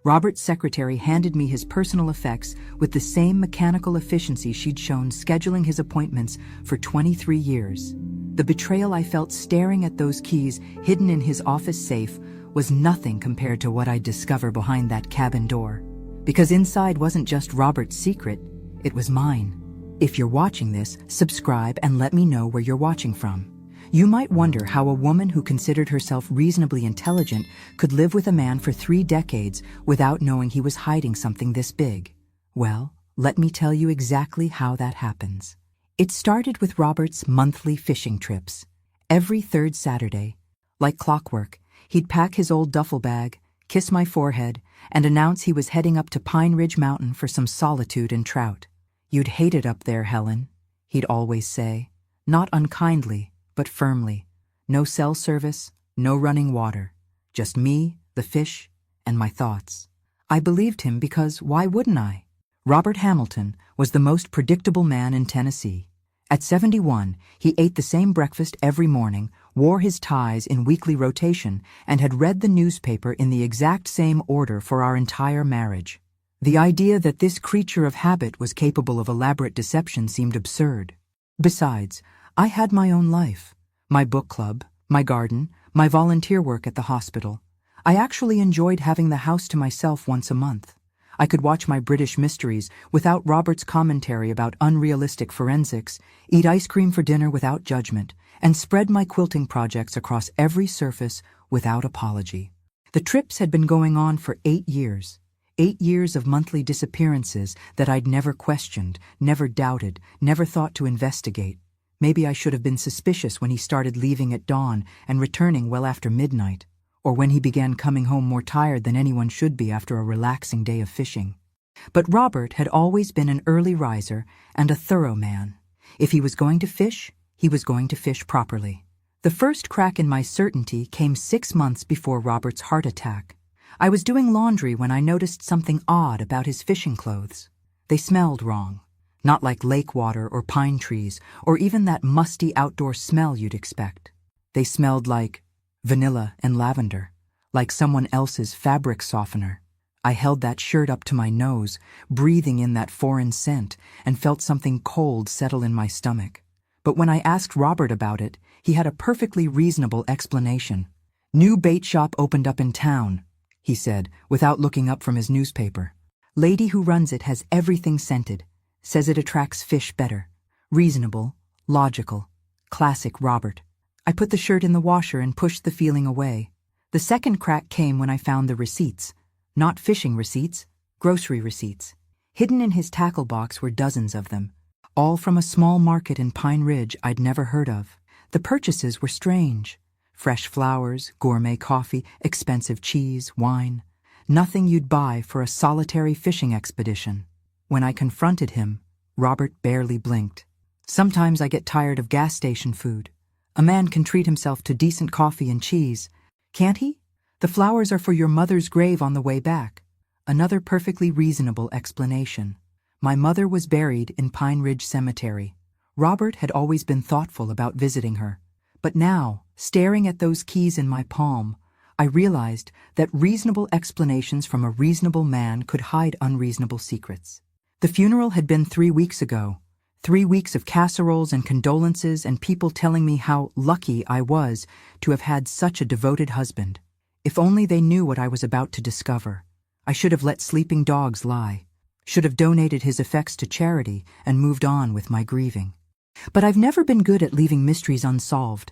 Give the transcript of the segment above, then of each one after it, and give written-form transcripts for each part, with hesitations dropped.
Robert's secretary handed me his personal effects with the same mechanical efficiency she'd shown scheduling his appointments for 23 years. The betrayal I felt staring at those keys hidden in his office safe was nothing compared to what I'd discover behind that cabin door. Because inside wasn't just Robert's secret, it was mine. If you're watching this, subscribe and let me know where you're watching from. You might wonder how a woman who considered herself reasonably intelligent could live with a man for 3 decades without knowing he was hiding something this big. Well, let me tell you exactly how that happens. It started with Robert's monthly fishing trips. Every 3rd Saturday, like clockwork, he'd pack his old duffel bag, kiss my forehead, and announce he was heading up to Pine Ridge Mountain for some solitude and trout. "You'd hate it up there, Helen," he'd always say, not unkindly, but firmly. No cell service, no running water. Just me, the fish, and my thoughts. I believed him because why wouldn't I? Robert Hamilton was the most predictable man in Tennessee. At 71, he ate the same breakfast every morning, wore his ties in weekly rotation, and had read the newspaper in the exact same order for our entire marriage. The idea that this creature of habit was capable of elaborate deception seemed absurd. Besides, I had my own life, my book club, my garden, my volunteer work at the hospital. I actually enjoyed having the house to myself once a month. I could watch my British mysteries without Robert's commentary about unrealistic forensics, eat ice cream for dinner without judgment, and spread my quilting projects across every surface without apology. The trips had been going on for 8 years. 8 years of monthly disappearances that I'd never questioned, never doubted, never thought to investigate. Maybe I should have been suspicious when he started leaving at dawn and returning well after midnight, or when he began coming home more tired than anyone should be after a relaxing day of fishing. But Robert had always been an early riser and a thorough man. If he was going to fish, he was going to fish properly. The first crack in my certainty came 6 months before Robert's heart attack. I was doing laundry when I noticed something odd about his fishing clothes. They smelled wrong. Not like lake water or pine trees, or even that musty outdoor smell you'd expect. They smelled like vanilla and lavender, like someone else's fabric softener. I held that shirt up to my nose, breathing in that foreign scent, and felt something cold settle in my stomach. But when I asked Robert about it, he had a perfectly reasonable explanation. "New bait shop opened up in town," he said, without looking up from his newspaper. "Lady who runs it has everything scented. Says it attracts fish better. Reasonable, logical, classic Robert." I put the shirt in the washer and pushed the feeling away. The second crack came when I found the receipts. Not fishing receipts, grocery receipts. Hidden in his tackle box were dozens of them, all from a small market in Pine Ridge I'd never heard of. The purchases were strange. Fresh flowers, gourmet coffee, expensive cheese, wine. Nothing you'd buy for a solitary fishing expedition. When I confronted him, Robert barely blinked. "Sometimes I get tired of gas station food. A man can treat himself to decent coffee and cheese. Can't he? The flowers are for your mother's grave on the way back." Another perfectly reasonable explanation. My mother was buried in Pine Ridge Cemetery. Robert had always been thoughtful about visiting her. But now, staring at those keys in my palm, I realized that reasonable explanations from a reasonable man could hide unreasonable secrets. The funeral had been 3 weeks ago. 3 weeks of casseroles and condolences and people telling me how lucky I was to have had such a devoted husband. If only they knew what I was about to discover. I should have let sleeping dogs lie. Should have donated his effects to charity and moved on with my grieving. But I've never been good at leaving mysteries unsolved.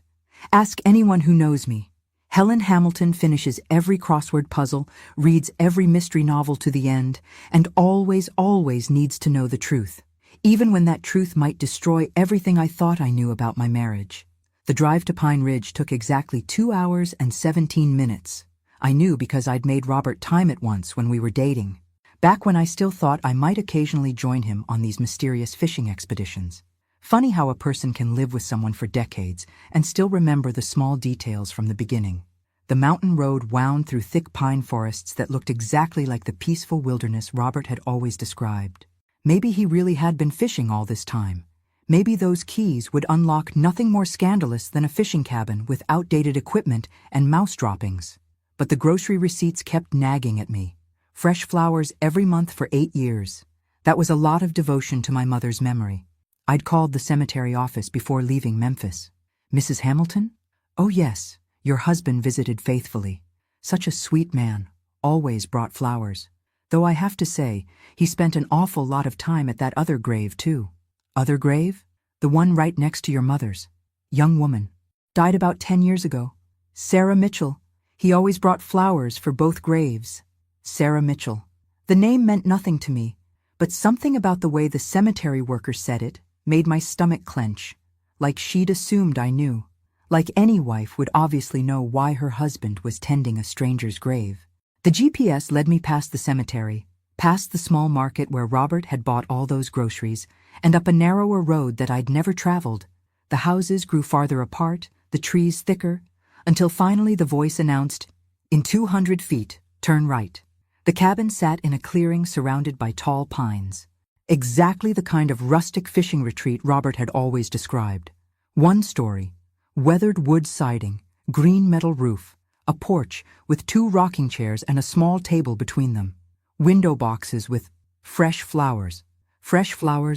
Ask anyone who knows me. Helen Hamilton finishes every crossword puzzle, reads every mystery novel to the end, and always, always needs to know the truth, even when that truth might destroy everything I thought I knew about my marriage. The drive to Pine Ridge took exactly 2 hours and 17 minutes. I knew because I'd made Robert time it once when we were dating, back when I still thought I might occasionally join him on these mysterious fishing expeditions. Funny how a person can live with someone for decades and still remember the small details from the beginning. The mountain road wound through thick pine forests that looked exactly like the peaceful wilderness Robert had always described. Maybe he really had been fishing all this time. Maybe those keys would unlock nothing more scandalous than a fishing cabin with outdated equipment and mouse droppings. But the grocery receipts kept nagging at me. Fresh flowers every month for 8 years. That was a lot of devotion to my mother's memory. I'd called the cemetery office before leaving Memphis. Mrs. Hamilton? Oh yes, your husband visited faithfully. Such a sweet man, always brought flowers. Though I have to say, he spent an awful lot of time at that other grave too. Other grave? The one right next to your mother's. Young woman. Died about 10 years ago. Sarah Mitchell. He always brought flowers for both graves. Sarah Mitchell. The name meant nothing to me, but something about the way the cemetery worker said it made my stomach clench, like she'd assumed I knew. Like any wife would obviously know why her husband was tending a stranger's grave. The GPS led me past the cemetery, past the small market where Robert had bought all those groceries, and up a narrower road that I'd never traveled. The houses grew farther apart, the trees thicker, until finally the voice announced, "In 200 feet, turn right." The cabin sat in a clearing surrounded by tall pines. Exactly the kind of rustic fishing retreat Robert had always described. One story, weathered wood siding, green metal roof, a porch with 2 rocking chairs and a small table between them. Window boxes with fresh flowers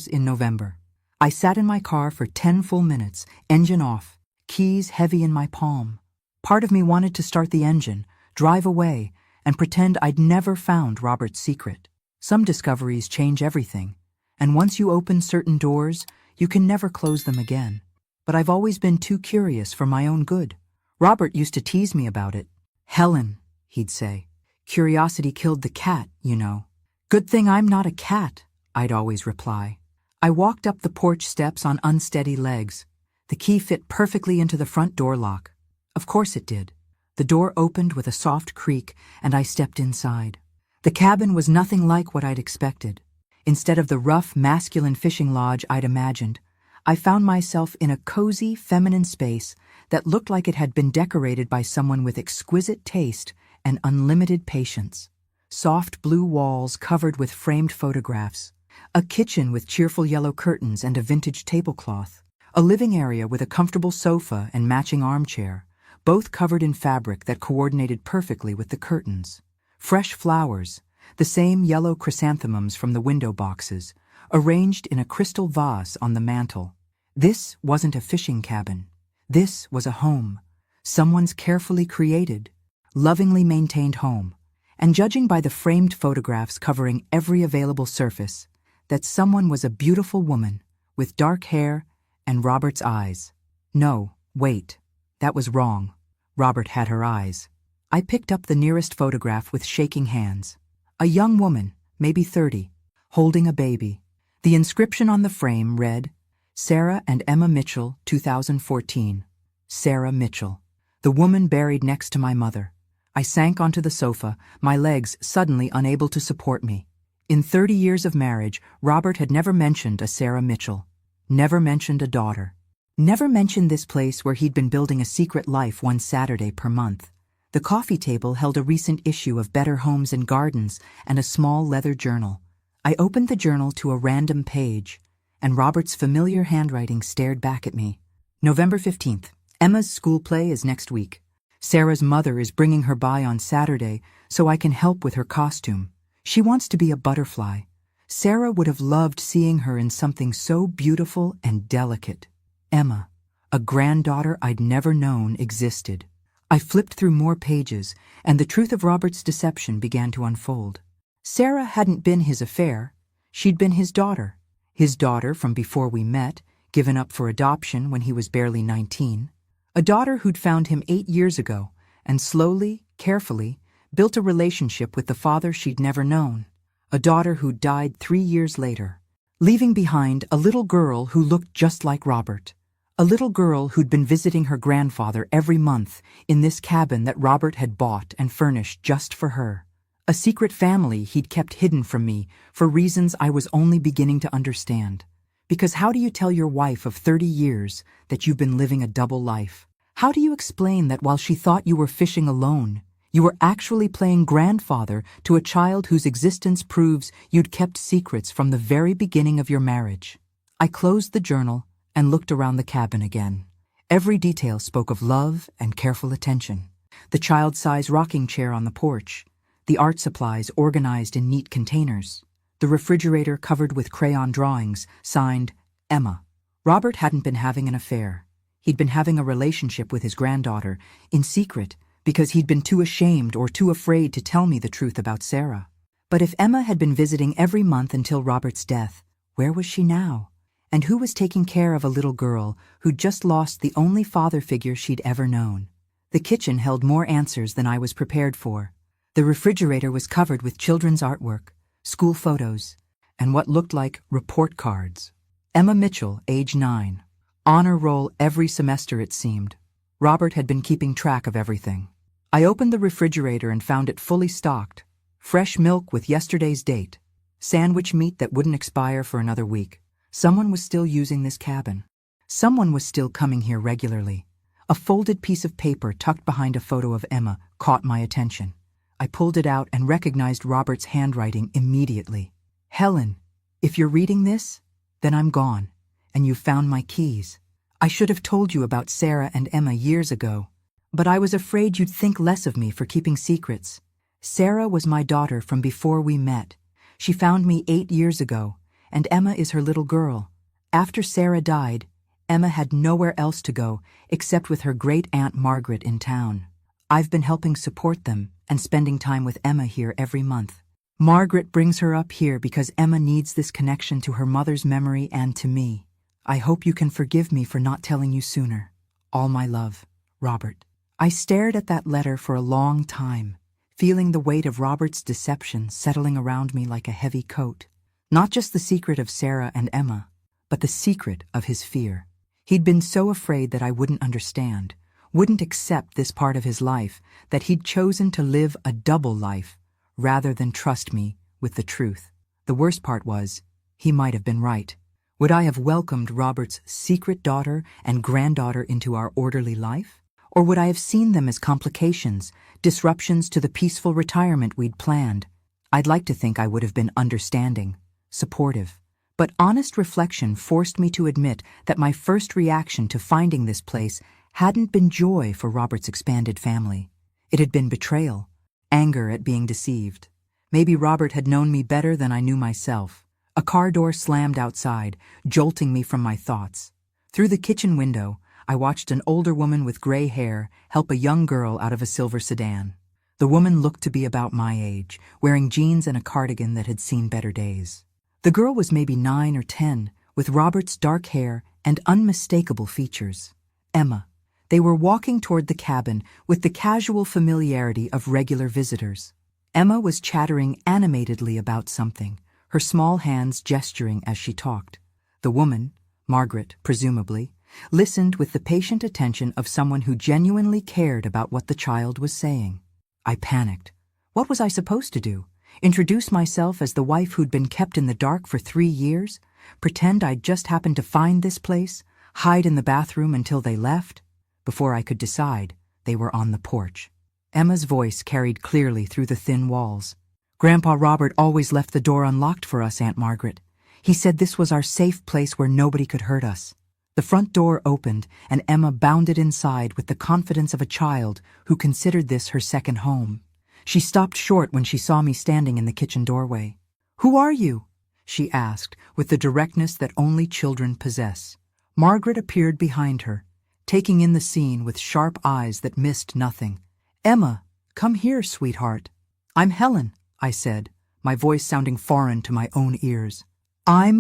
in November. I sat in my car for 10 full minutes, engine off, keys heavy in my palm. Part of me wanted to start the engine, drive away, and pretend I'd never found Robert's secret. Some discoveries change everything, and once you open certain doors, you can never close them again. But I've always been too curious for my own good. Robert used to tease me about it. "Helen," he'd say, "curiosity killed the cat, you know." "Good thing I'm not a cat," I'd always reply. I walked up the porch steps on unsteady legs. The key fit perfectly into the front door lock. Of course it did. The door opened with a soft creak, and I stepped inside. The cabin was nothing like what I'd expected. Instead of the rough, masculine fishing lodge I'd imagined, I found myself in a cozy, feminine space that looked like it had been decorated by someone with exquisite taste and unlimited patience. Soft blue walls covered with framed photographs, a kitchen with cheerful yellow curtains and a vintage tablecloth, a living area with a comfortable sofa and matching armchair, both covered in fabric that coordinated perfectly with the curtains. Fresh flowers, the same yellow chrysanthemums from the window boxes, arranged in a crystal vase on the mantel. This wasn't a fishing cabin. This was a home, someone's carefully created, lovingly maintained home. And judging by the framed photographs covering every available surface, that someone was a beautiful woman with dark hair and Robert's eyes. No, wait, that was wrong. Robert had her eyes. I picked up the nearest photograph with shaking hands. A young woman, maybe 30, holding a baby. The inscription on the frame read, "Sarah and Emma Mitchell, 2014. Sarah Mitchell." The woman buried next to my mother. I sank onto the sofa, my legs suddenly unable to support me. In 30 years of marriage, Robert had never mentioned a Sarah Mitchell. Never mentioned a daughter. Never mentioned this place where he'd been building a secret life one Saturday per month. The coffee table held a recent issue of Better Homes and Gardens and a small leather journal. I opened the journal to a random page, and Robert's familiar handwriting stared back at me. November 15th. Emma's school play is next week. Sarah's mother is bringing her by on Saturday so I can help with her costume. She wants to be a butterfly. Sarah would have loved seeing her in something so beautiful and delicate. Emma, a granddaughter I'd never known existed. I flipped through more pages, and the truth of Robert's deception began to unfold. Sarah hadn't been his affair. She'd been his daughter. His daughter from before we met, given up for adoption when he was barely 19. A daughter who'd found him 8 years ago, and slowly, carefully, built a relationship with the father she'd never known. A daughter who died 3 years later, leaving behind a little girl who looked just like Robert. A little girl who'd been visiting her grandfather every month in this cabin that Robert had bought and furnished just for her. A secret family he'd kept hidden from me for reasons I was only beginning to understand. Because how do you tell your wife of 30 years that you've been living a double life? How do you explain that while she thought you were fishing alone, you were actually playing grandfather to a child whose existence proves you'd kept secrets from the very beginning of your marriage? I closed the journal and looked around the cabin again. Every detail spoke of love and careful attention. The child-size rocking chair on the porch, the art supplies organized in neat containers, the refrigerator covered with crayon drawings, signed, Emma. Robert hadn't been having an affair. He'd been having a relationship with his granddaughter, in secret, because he'd been too ashamed or too afraid to tell me the truth about Sarah. But if Emma had been visiting every month until Robert's death, where was she now? And who was taking care of a little girl who'd just lost the only father figure she'd ever known? The kitchen held more answers than I was prepared for. The refrigerator was covered with children's artwork, school photos, and what looked like report cards. Emma Mitchell, age 9. Honor roll every semester, it seemed. Robert had been keeping track of everything. I opened the refrigerator and found it fully stocked. Fresh milk with yesterday's date. Sandwich meat that wouldn't expire for another week. Someone was still using this cabin. Someone was still coming here regularly. A folded piece of paper tucked behind a photo of Emma caught my attention. I pulled it out and recognized Robert's handwriting immediately. Helen, if you're reading this, then I'm gone, and you found my keys. I should have told you about Sarah and Emma years ago, but I was afraid you'd think less of me for keeping secrets. Sarah was my daughter from before we met. She found me 8 years ago, and Emma is her little girl. After Sarah died, Emma had nowhere else to go except with her great-aunt Margaret in town. I've been helping support them and spending time with Emma here every month. Margaret brings her up here because Emma needs this connection to her mother's memory and to me. I hope you can forgive me for not telling you sooner. All my love, Robert. I stared at that letter for a long time, feeling the weight of Robert's deception settling around me like a heavy coat. Not just the secret of Sarah and Emma, but the secret of his fear. He'd been so afraid that I wouldn't understand, wouldn't accept this part of his life, that he'd chosen to live a double life rather than trust me with the truth. The worst part was, he might have been right. Would I have welcomed Robert's secret daughter and granddaughter into our orderly life? Or would I have seen them as complications, disruptions to the peaceful retirement we'd planned? I'd like to think I would have been understanding, supportive. But honest reflection forced me to admit that my first reaction to finding this place hadn't been joy for Robert's expanded family. It had been betrayal, anger at being deceived. Maybe Robert had known me better than I knew myself. A car door slammed outside, jolting me from my thoughts. Through the kitchen window, I watched an older woman with gray hair help a young girl out of a silver sedan. The woman looked to be about my age, wearing jeans and a cardigan that had seen better days. The girl was maybe 9 or 10, with Robert's dark hair and unmistakable features. Emma. They were walking toward the cabin with the casual familiarity of regular visitors. Emma was chattering animatedly about something, her small hands gesturing as she talked. The woman, Margaret, presumably, listened with the patient attention of someone who genuinely cared about what the child was saying. I panicked. What was I supposed to do? Introduce myself as the wife who'd been kept in the dark for 3 years? Pretend I'd just happened to find this place? Hide in the bathroom until they left? Before I could decide, they were on the porch. Emma's voice carried clearly through the thin walls. Grandpa Robert always left the door unlocked for us, Aunt Margaret. He said this was our safe place where nobody could hurt us. The front door opened, and Emma bounded inside with the confidence of a child who considered this her second home. She stopped short when she saw me standing in the kitchen doorway. "Who are you?" she asked, with the directness that only children possess. Margaret appeared behind her, taking in the scene with sharp eyes that missed nothing. "Emma, come here, sweetheart." "I'm Helen," I said, my voice sounding foreign to my own ears. I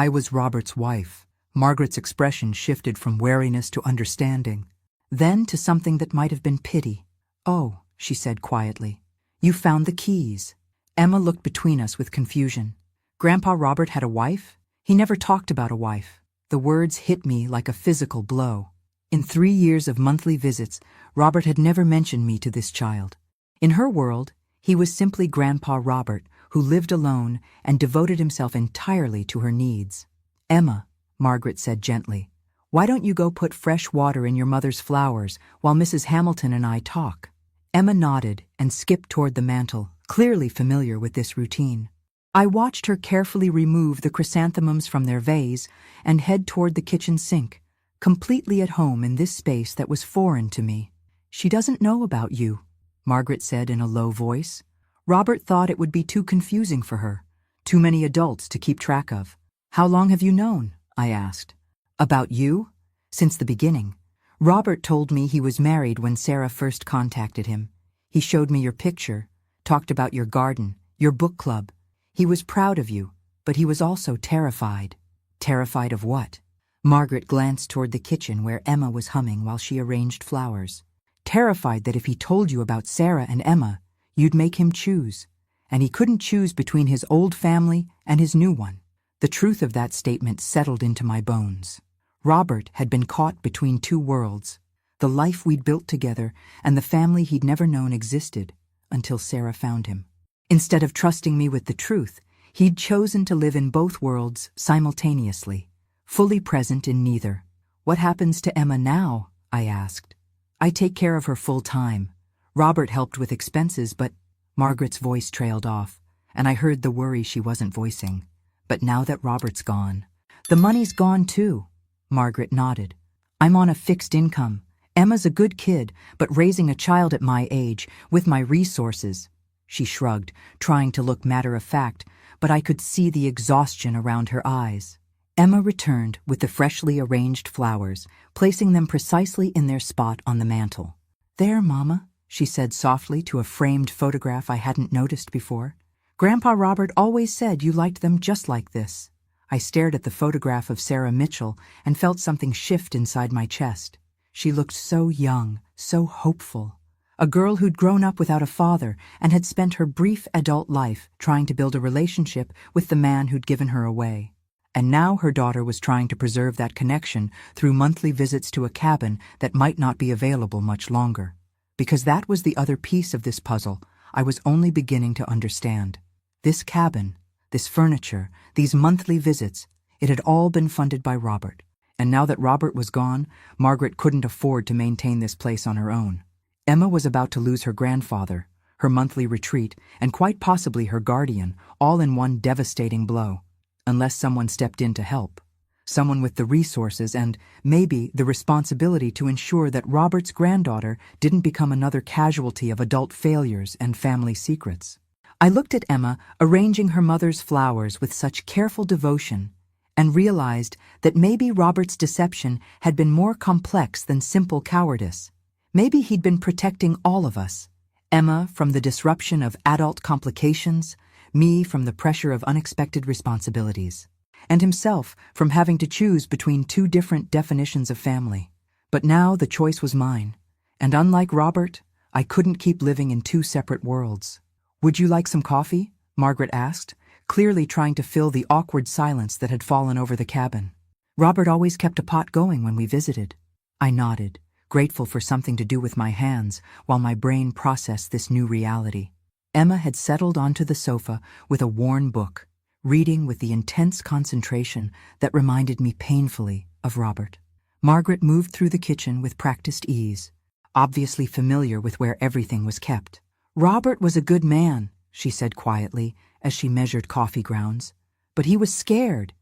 was Robert's wife. Margaret's expression shifted from wariness to understanding, then to something that might have been pity. "Oh," she said quietly, "you found the keys." Emma looked between us with confusion. Grandpa Robert had a wife? He never talked about a wife. The words hit me like a physical blow. In 3 years of monthly visits, Robert had never mentioned me to this child. In her world, he was simply Grandpa Robert, who lived alone and devoted himself entirely to her needs. "Emma," Margaret said gently, "why don't you go put fresh water in your mother's flowers while Mrs. Hamilton and I talk?" Emma nodded and skipped toward the mantel, clearly familiar with this routine. I watched her carefully remove the chrysanthemums from their vase and head toward the kitchen sink, completely at home in this space that was foreign to me. "She doesn't know about you," Margaret said in a low voice. Robert thought it would be too confusing for her. Too many adults to keep track of. How long have you known? I asked. About you? Since the beginning. Robert told me he was married when Sarah first contacted him. He showed me your picture, talked about your garden, your book club. He was proud of you, but he was also terrified. Terrified of what? Margaret glanced toward the kitchen where Emma was humming while she arranged flowers. Terrified that if he told you about Sarah and Emma, you'd make him choose, and he couldn't choose between his old family and his new one. The truth of that statement settled into my bones. Robert had been caught between two worlds, the life we'd built together and the family he'd never known existed until Sarah found him. Instead of trusting me with the truth, he'd chosen to live in both worlds simultaneously, fully present in neither. What happens to Emma now? I asked. I take care of her full time. Robert helped with expenses, but Margaret's voice trailed off, and I heard the worry she wasn't voicing. But now that Robert's gone, the money's gone too. Margaret nodded. I'm on a fixed income. Emma's a good kid, but raising a child at my age, with my resources. She shrugged, trying to look matter-of-fact, but I could see the exhaustion around her eyes. Emma returned with the freshly arranged flowers, placing them precisely in their spot on the mantel. There, Mama, she said softly to a framed photograph I hadn't noticed before. Grandpa Robert always said you liked them just like this. I stared at the photograph of Sarah Mitchell and felt something shift inside my chest. She looked so young, so hopeful. A girl who'd grown up without a father and had spent her brief adult life trying to build a relationship with the man who'd given her away. And now her daughter was trying to preserve that connection through monthly visits to a cabin that might not be available much longer. Because that was the other piece of this puzzle I was only beginning to understand. This cabin, this furniture, these monthly visits, it had all been funded by Robert. And now that Robert was gone, Margaret couldn't afford to maintain this place on her own. Emma was about to lose her grandfather, her monthly retreat, and quite possibly her guardian, all in one devastating blow. Unless someone stepped in to help. Someone with the resources and, maybe, the responsibility to ensure that Robert's granddaughter didn't become another casualty of adult failures and family secrets. I looked at Emma arranging her mother's flowers with such careful devotion and realized that maybe Robert's deception had been more complex than simple cowardice. Maybe he'd been protecting all of us. Emma from the disruption of adult complications, me from the pressure of unexpected responsibilities, and himself from having to choose between two different definitions of family. But now the choice was mine, and unlike Robert, I couldn't keep living in two separate worlds. Would you like some coffee? Margaret asked, clearly trying to fill the awkward silence that had fallen over the cabin. Robert always kept a pot going when we visited. I nodded, grateful for something to do with my hands while my brain processed this new reality. Emma had settled onto the sofa with a worn book, reading with the intense concentration that reminded me painfully of Robert. Margaret moved through the kitchen with practiced ease, obviously familiar with where everything was kept. Robert was a good man, she said quietly as she measured coffee grounds. But he was scared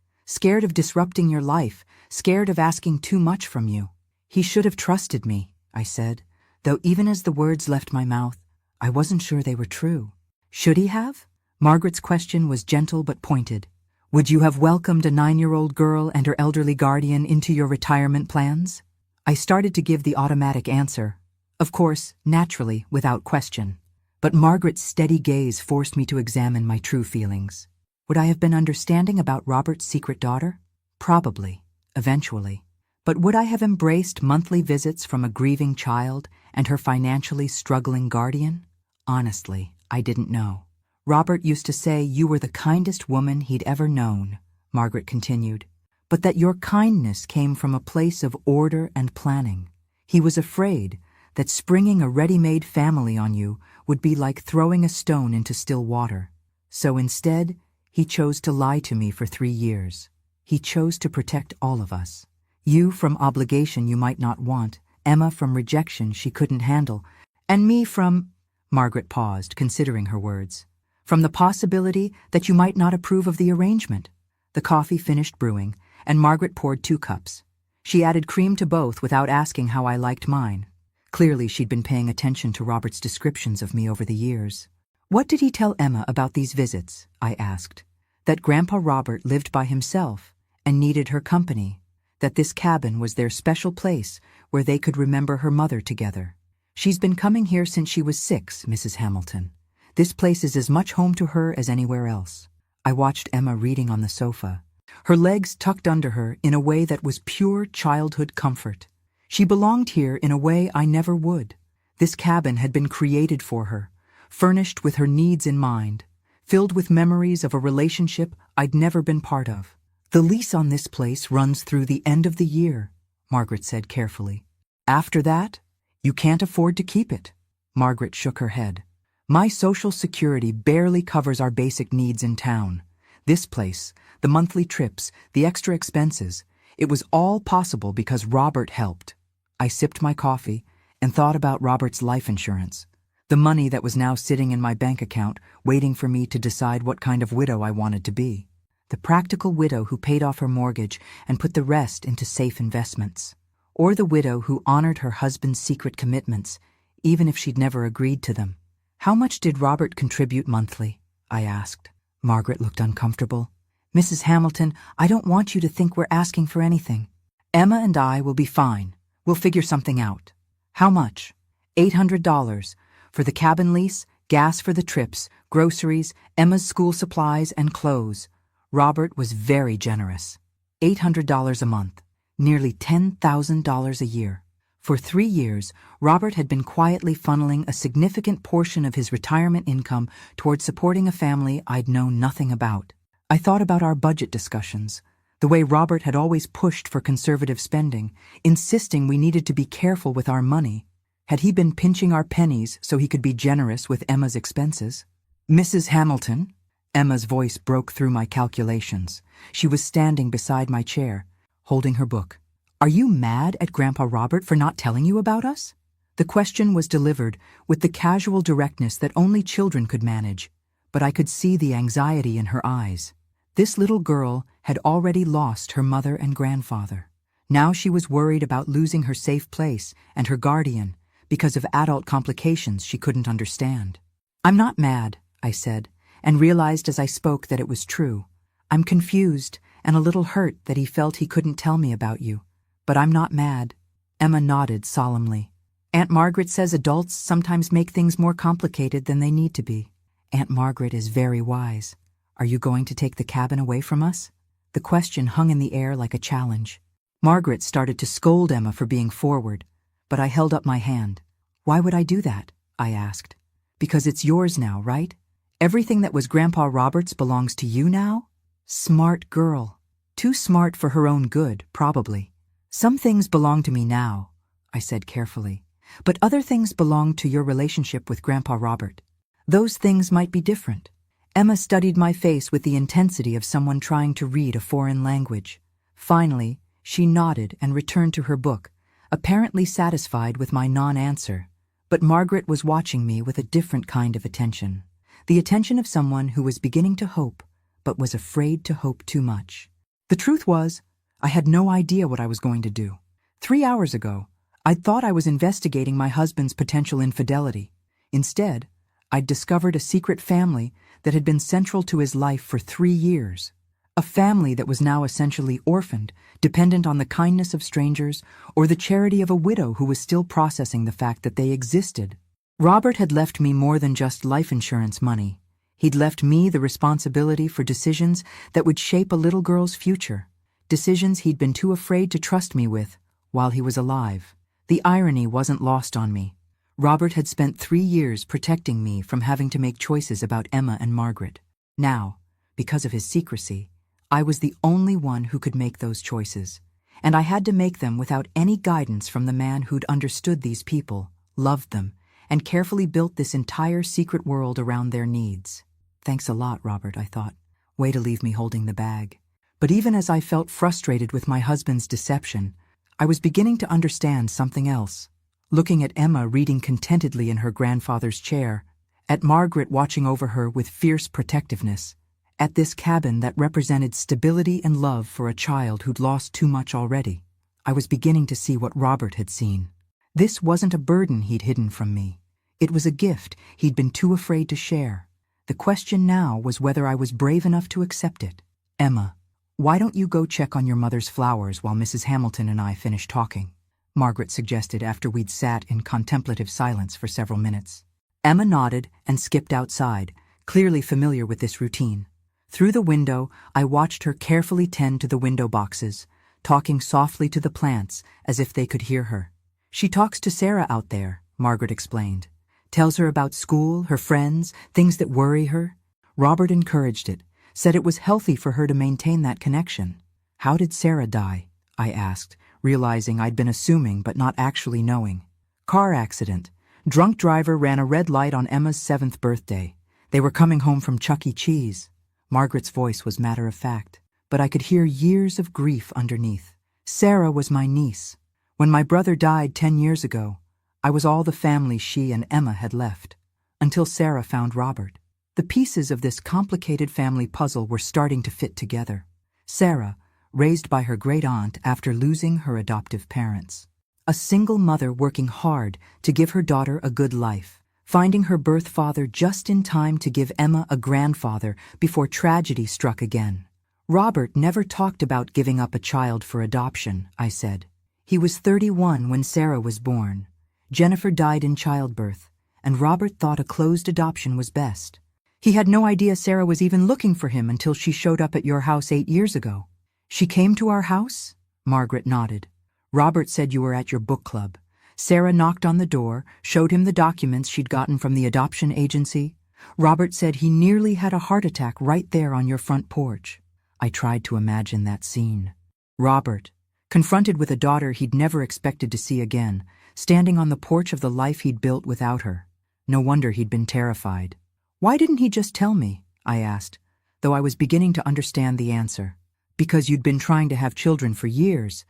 of disrupting your life, scared of asking too much from you. He should have trusted me, I said, though even as the words left my mouth, I wasn't sure they were true. Should he have? Margaret's question was gentle but pointed. Would you have welcomed a 9-year-old girl and her elderly guardian into your retirement plans? I started to give the automatic answer. Of course, naturally, without question. But Margaret's steady gaze forced me to examine my true feelings. Would I have been understanding about Robert's secret daughter? Probably, eventually. But would I have embraced monthly visits from a grieving child and her financially struggling guardian? Honestly, I didn't know. Robert used to say you were the kindest woman he'd ever known, Margaret continued, but that your kindness came from a place of order and planning. He was afraid that springing a ready-made family on you would be like throwing a stone into still water. So instead, he chose to lie to me for 3 years. He chose to protect all of us. You from obligation you might not want, Emma from rejection she couldn't handle, and me from— Margaret paused, considering her words. From the possibility that you might not approve of the arrangement. The coffee finished brewing, and Margaret poured 2 cups. She added cream to both without asking how I liked mine. Clearly, she'd been paying attention to Robert's descriptions of me over the years. "What did he tell Emma about these visits?" I asked. "That Grandpa Robert lived by himself and needed her company, that this cabin was their special place where they could remember her mother together. She's been coming here since she was 6, Mrs. Hamilton. This place is as much home to her as anywhere else." I watched Emma reading on the sofa, her legs tucked under her in a way that was pure childhood comfort. She belonged here in a way I never would. This cabin had been created for her, furnished with her needs in mind, filled with memories of a relationship I'd never been part of. "The lease on this place runs through the end of the year," Margaret said carefully. "After that, you can't afford to keep it." Margaret shook her head. "My Social Security barely covers our basic needs in town. This place, the monthly trips, the extra expenses, it was all possible because Robert helped." I sipped my coffee and thought about Robert's life insurance, the money that was now sitting in my bank account waiting for me to decide what kind of widow I wanted to be. The practical widow who paid off her mortgage and put the rest into safe investments. Or the widow who honored her husband's secret commitments, even if she'd never agreed to them. "How much did Robert contribute monthly?" I asked. Margaret looked uncomfortable. "Mrs. Hamilton, I don't want you to think we're asking for anything. Emma and I will be fine. We'll figure something out." "How much?" $800 for the cabin lease, gas for the trips, groceries, Emma's school supplies, and clothes. Robert was very generous. $800 a month, nearly $10,000 a year. For 3 years, Robert had been quietly funneling a significant portion of his retirement income toward supporting a family I'd known nothing about. I thought about our budget discussions, the way Robert had always pushed for conservative spending, insisting we needed to be careful with our money. Had he been pinching our pennies so he could be generous with Emma's expenses? "Mrs. Hamilton?" Emma's voice broke through my calculations. She was standing beside my chair, holding her book. "Are you mad at Grandpa Robert for not telling you about us?" The question was delivered with the casual directness that only children could manage, but I could see the anxiety in her eyes. This little girl had already lost her mother and grandfather. Now she was worried about losing her safe place and her guardian because of adult complications she couldn't understand. "I'm not mad," I said, and realized as I spoke that it was true. "I'm confused and a little hurt that he felt he couldn't tell me about you. But I'm not mad." Emma nodded solemnly. "Aunt Margaret says adults sometimes make things more complicated than they need to be. Aunt Margaret is very wise. Are you going to take the cabin away from us?" The question hung in the air like a challenge. Margaret started to scold Emma for being forward, but I held up my hand. "Why would I do that?" I asked. "Because it's yours now, right? Everything that was Grandpa Robert's belongs to you now?" Smart girl. Too smart for her own good, probably. "Some things belong to me now," I said carefully, "but other things belong to your relationship with Grandpa Robert. Those things might be different." Emma studied my face with the intensity of someone trying to read a foreign language. Finally, she nodded and returned to her book, apparently satisfied with my non-answer. But Margaret was watching me with a different kind of attention. The attention of someone who was beginning to hope, but was afraid to hope too much. The truth was, I had no idea what I was going to do. 3 hours ago, I'd thought I was investigating my husband's potential infidelity. Instead, I'd discovered a secret family that had been central to his life for 3 years. A family that was now essentially orphaned, dependent on the kindness of strangers or the charity of a widow who was still processing the fact that they existed. Robert had left me more than just life insurance money. He'd left me the responsibility for decisions that would shape a little girl's future, decisions he'd been too afraid to trust me with while he was alive. The irony wasn't lost on me. Robert had spent 3 years protecting me from having to make choices about Emma and Margaret. Now, because of his secrecy, I was the only one who could make those choices, and I had to make them without any guidance from the man who'd understood these people, loved them, and carefully built this entire secret world around their needs. Thanks a lot, Robert, I thought. Way to leave me holding the bag. But even as I felt frustrated with my husband's deception, I was beginning to understand something else. Looking at Emma reading contentedly in her grandfather's chair, at Margaret watching over her with fierce protectiveness, at this cabin that represented stability and love for a child who'd lost too much already, I was beginning to see what Robert had seen. This wasn't a burden he'd hidden from me. It was a gift he'd been too afraid to share. The question now was whether I was brave enough to accept it. "Emma, why don't you go check on your mother's flowers while Mrs. Hamilton and I finish talking?" Margaret suggested after we'd sat in contemplative silence for several minutes. Emma nodded and skipped outside, clearly familiar with this routine. Through the window, I watched her carefully tend to the window boxes, talking softly to the plants as if they could hear her. "She talks to Sarah out there," Margaret explained. "Tells her about school, her friends, things that worry her." Robert encouraged it, said it was healthy for her to maintain that connection. "How did Sarah die?" I asked, realizing I'd been assuming but not actually knowing. "Car accident. Drunk driver ran a red light on Emma's 7th birthday. They were coming home from Chuck E. Cheese." Margaret's voice was matter-of-fact, but I could hear years of grief underneath. "Sarah was my niece. When my brother died 10 years ago, I was all the family she and Emma had left, until Sarah found Robert. The pieces of this complicated family puzzle were starting to fit together. Sarah, raised by her great-aunt after losing her adoptive parents. A single mother working hard to give her daughter a good life, finding her birth father just in time to give Emma a grandfather before tragedy struck again. Robert never talked about giving up a child for adoption, I said. He was 31 when Sarah was born. Jennifer died in childbirth, and Robert thought a closed adoption was best. He had no idea Sarah was even looking for him until she showed up at your house 8 years ago. "She came to our house?" Margaret nodded. "Robert said you were at your book club. Sarah knocked on the door, showed him the documents she'd gotten from the adoption agency. Robert said he nearly had a heart attack right there on your front porch." I tried to imagine that scene. Robert, confronted with a daughter he'd never expected to see again, standing on the porch of the life he'd built without her. No wonder he'd been terrified. "Why didn't he just tell me?" I asked, though I was beginning to understand the answer. "Because you'd been trying to have children for years,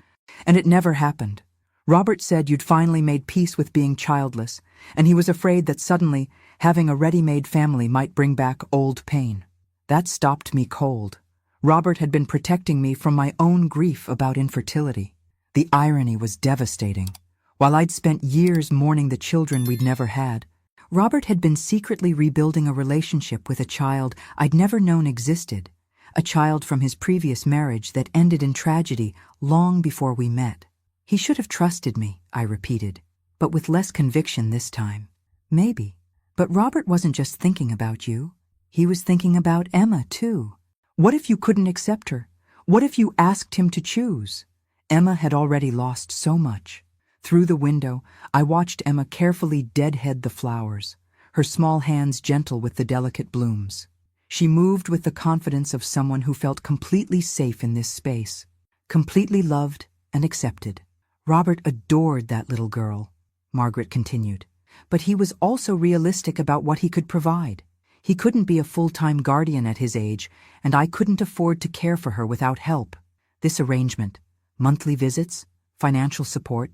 and it never happened. Robert said you'd finally made peace with being childless, and he was afraid that suddenly having a ready-made family might bring back old pain. That stopped me cold. Robert had been protecting me from my own grief about infertility. The irony was devastating. While I'd spent years mourning the children we'd never had, Robert had been secretly rebuilding a relationship with a child I'd never known existed, a child from his previous marriage that ended in tragedy long before we met. He should have trusted me, I repeated, but with less conviction this time. Maybe. But Robert wasn't just thinking about you. He was thinking about Emma, too. What if you couldn't accept her? What if you asked him to choose? Emma had already lost so much. Through the window, I watched Emma carefully deadhead the flowers, her small hands gentle with the delicate blooms. She moved with the confidence of someone who felt completely safe in this space, completely loved and accepted. Robert adored that little girl, Margaret continued, but he was also realistic about what he could provide. He couldn't be a full-time guardian at his age, and I couldn't afford to care for her without help. This arrangement, monthly visits, financial support,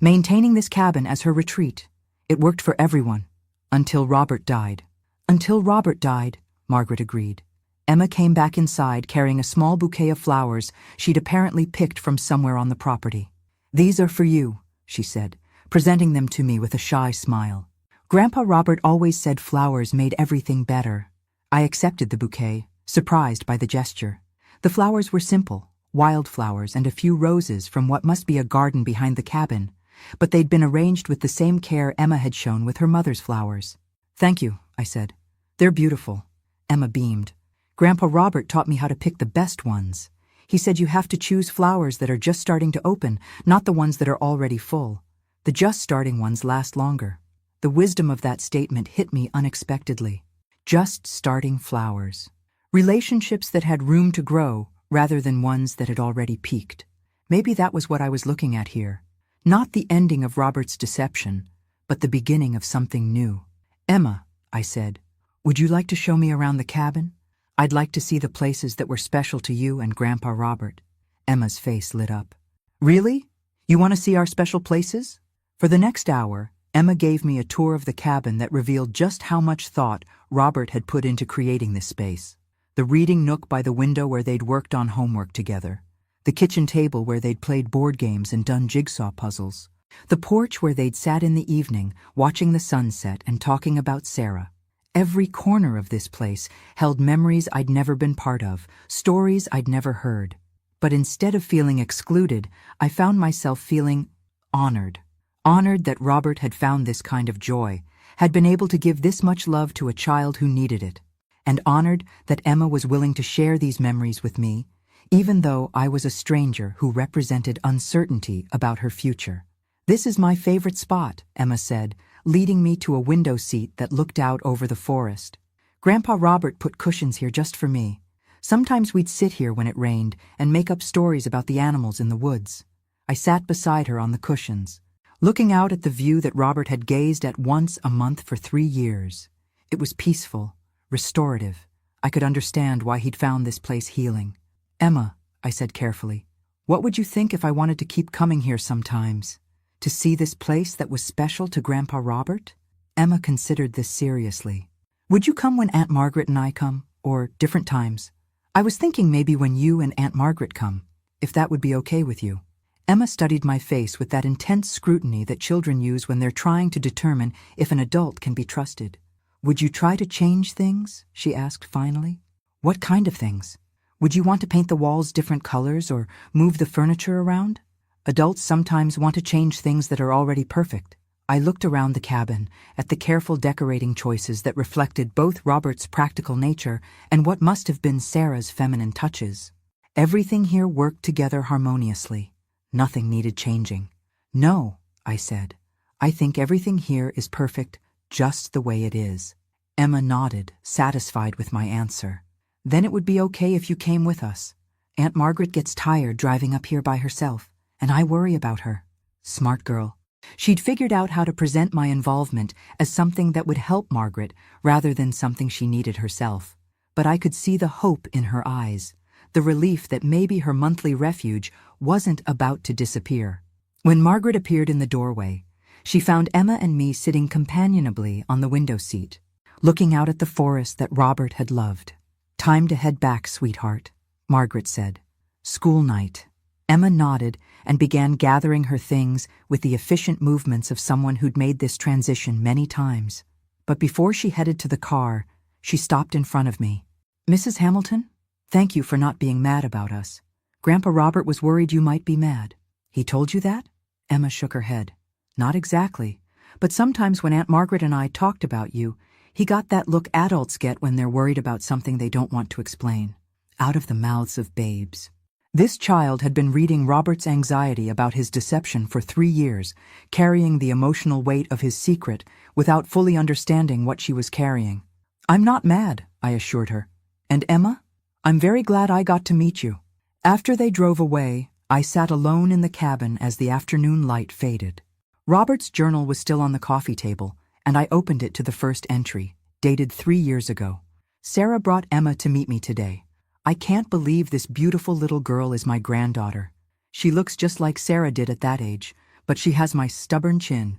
maintaining this cabin as her retreat, it worked for everyone, until Robert died. Until Robert died, Margaret agreed. Emma came back inside carrying a small bouquet of flowers she'd apparently picked from somewhere on the property. "These are for you," she said, presenting them to me with a shy smile. Grandpa Robert always said flowers made everything better. I accepted the bouquet, surprised by the gesture. The flowers were simple, wildflowers and a few roses from what must be a garden behind the cabin, but they'd been arranged with the same care Emma had shown with her mother's flowers. "Thank you," I said. "They're beautiful." Emma beamed. "Grandpa Robert taught me how to pick the best ones. He said you have to choose flowers that are just starting to open, not the ones that are already full. The just starting ones last longer." The wisdom of that statement hit me unexpectedly. Just starting flowers. Relationships that had room to grow rather than ones that had already peaked. Maybe that was what I was looking at here. Not the ending of Robert's deception, but the beginning of something new. "Emma," I said, "would you like to show me around the cabin? I'd like to see the places that were special to you and Grandpa Robert." Emma's face lit up. "Really? You want to see our special places?" For the next hour, Emma gave me a tour of the cabin that revealed just how much thought Robert had put into creating this space. The reading nook by the window where they'd worked on homework together. The kitchen table where they'd played board games and done jigsaw puzzles. The porch where they'd sat in the evening, watching the sunset and talking about Sarah. Every corner of this place held memories I'd never been part of, stories I'd never heard. But instead of feeling excluded, I found myself feeling honored. Honored that Robert had found this kind of joy, had been able to give this much love to a child who needed it. And honored that Emma was willing to share these memories with me, even though I was a stranger who represented uncertainty about her future. "This is my favorite spot," Emma said, leading me to a window seat that looked out over the forest. "Grandpa Robert put cushions here just for me. Sometimes we'd sit here when it rained and make up stories about the animals in the woods." I sat beside her on the cushions, looking out at the view that Robert had gazed at once a month for 3 years. It was peaceful, restorative. I could understand why he'd found this place healing. "Emma," I said carefully, "what would you think if I wanted to keep coming here sometimes? To see this place that was special to Grandpa Robert?" Emma considered this seriously. "Would you come when Aunt Margaret and I come, or different times? I was thinking maybe when you and Aunt Margaret come, if that would be okay with you." Emma studied my face with that intense scrutiny that children use when they're trying to determine if an adult can be trusted. "Would you try to change things?" she asked finally. "What kind of things? Would you want to paint the walls different colors or move the furniture around?" Adults sometimes want to change things that are already perfect. I looked around the cabin at the careful decorating choices that reflected both Robert's practical nature and what must have been Sarah's feminine touches. Everything here worked together harmoniously. Nothing needed changing. "No," I said. "I think everything here is perfect just the way it is." Emma nodded, satisfied with my answer. "Then it would be okay if you came with us. Aunt Margaret gets tired driving up here by herself, and I worry about her." Smart girl. She'd figured out how to present my involvement as something that would help Margaret rather than something she needed herself. But I could see the hope in her eyes, the relief that maybe her monthly refuge wasn't about to disappear. When Margaret appeared in the doorway, she found Emma and me sitting companionably on the window seat, looking out at the forest that Robert had loved. "Time to head back, sweetheart," Margaret said. "School night." Emma nodded and began gathering her things with the efficient movements of someone who'd made this transition many times. But before she headed to the car, she stopped in front of me. "Mrs. Hamilton, thank you for not being mad about us. Grandpa Robert was worried you might be mad." "He told you that?" Emma shook her head. "Not exactly, but sometimes when Aunt Margaret and I talked about you, he got that look adults get when they're worried about something they don't want to explain. Out of the mouths of babes." This child had been reading Robert's anxiety about his deception for 3 years, carrying the emotional weight of his secret without fully understanding what she was carrying. "I'm not mad," I assured her. "And Emma, I'm very glad I got to meet you." After they drove away, I sat alone in the cabin as the afternoon light faded. Robert's journal was still on the coffee table, and I opened it to the first entry, dated 3 years ago. "Sarah brought Emma to meet me today. I can't believe this beautiful little girl is my granddaughter. She looks just like Sarah did at that age, but she has my stubborn chin.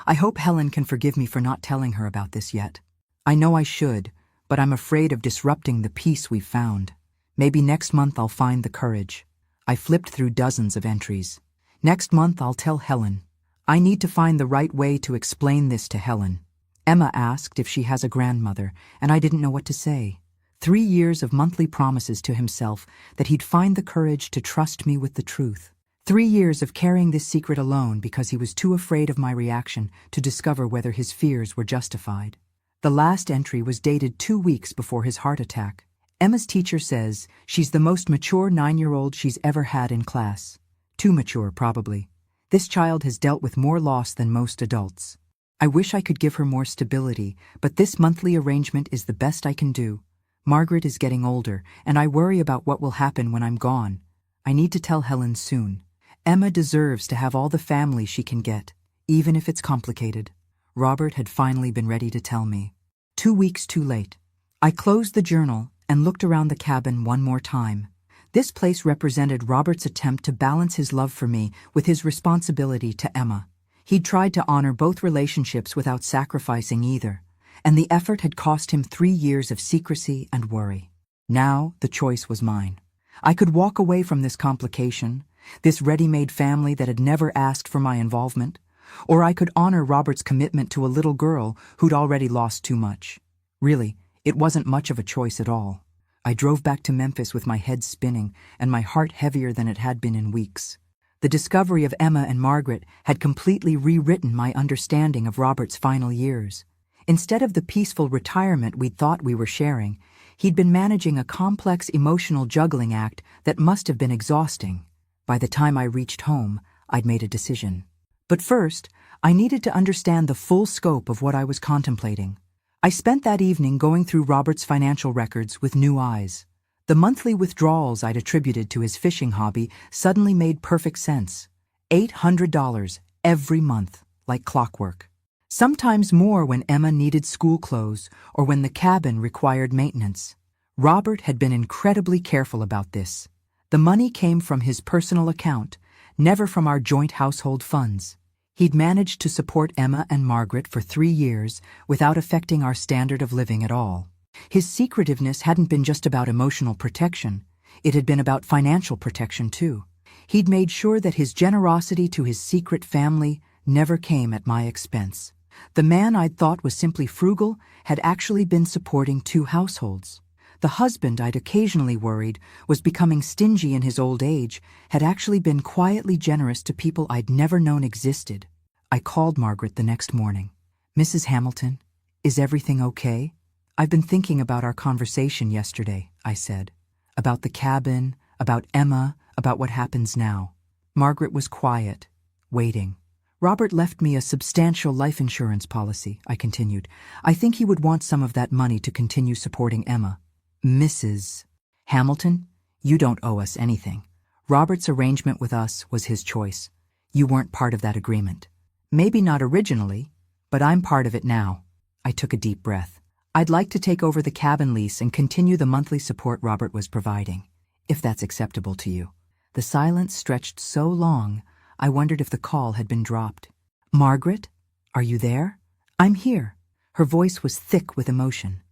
I hope Helen can forgive me for not telling her about this yet. I know I should, but I'm afraid of disrupting the peace we've found. Maybe next month I'll find the courage." I flipped through dozens of entries. "Next month I'll tell Helen. I need to find the right way to explain this to Helen." Emma asked if she has a grandmother, and I didn't know what to say. 3 years of monthly promises to himself that he'd find the courage to trust me with the truth. 3 years of carrying this secret alone because he was too afraid of my reaction to discover whether his fears were justified. The last entry was dated 2 weeks before his heart attack. Emma's teacher says she's the most mature 9-year-old she's ever had in class. Too mature, probably. This child has dealt with more loss than most adults. I wish I could give her more stability, but this monthly arrangement is the best I can do. Margaret is getting older, and I worry about what will happen when I'm gone. I need to tell Helen soon. Emma deserves to have all the family she can get, even if it's complicated. Robert had finally been ready to tell me. 2 weeks too late. I closed the journal and looked around the cabin one more time. This place represented Robert's attempt to balance his love for me with his responsibility to Emma. He'd tried to honor both relationships without sacrificing either, and the effort had cost him 3 years of secrecy and worry. Now the choice was mine. I could walk away from this complication, this ready-made family that had never asked for my involvement. Or I could honor Robert's commitment to a little girl who'd already lost too much. Really, it wasn't much of a choice at all. I drove back to Memphis with my head spinning and my heart heavier than it had been in weeks. The discovery of Emma and Margaret had completely rewritten my understanding of Robert's final years. Instead of the peaceful retirement we'd thought we were sharing, he'd been managing a complex emotional juggling act that must have been exhausting. By the time I reached home, I'd made a decision. But first, I needed to understand the full scope of what I was contemplating. I spent that evening going through Robert's financial records with new eyes. The monthly withdrawals I'd attributed to his fishing hobby suddenly made perfect sense. $800 every month, like clockwork. Sometimes more when Emma needed school clothes or when the cabin required maintenance. Robert had been incredibly careful about this. The money came from his personal account, never from our joint household funds. He'd managed to support Emma and Margaret for 3 years without affecting our standard of living at all. His secretiveness hadn't been just about emotional protection. It had been about financial protection, too. He'd made sure that his generosity to his secret family never came at my expense. The man I'd thought was simply frugal had actually been supporting 2 households. The husband I'd occasionally worried was becoming stingy in his old age had actually been quietly generous to people I'd never known existed. I called Margaret the next morning. "Mrs. Hamilton, is everything okay? I've been thinking about our conversation yesterday," I said. "About the cabin, about Emma, about what happens now." Margaret was quiet, waiting. "Robert left me a substantial life insurance policy," I continued. "I think he would want some of that money to continue supporting Emma." "Mrs. Hamilton, you don't owe us anything. Robert's arrangement with us was his choice. You weren't part of that agreement. Maybe not originally, but I'm part of it now." I took a deep breath. "I'd like to take over the cabin lease and continue the monthly support Robert was providing, if that's acceptable to you." The silence stretched so long, I wondered if the call had been dropped. "Margaret, are you there?" "I'm here." Her voice was thick with emotion.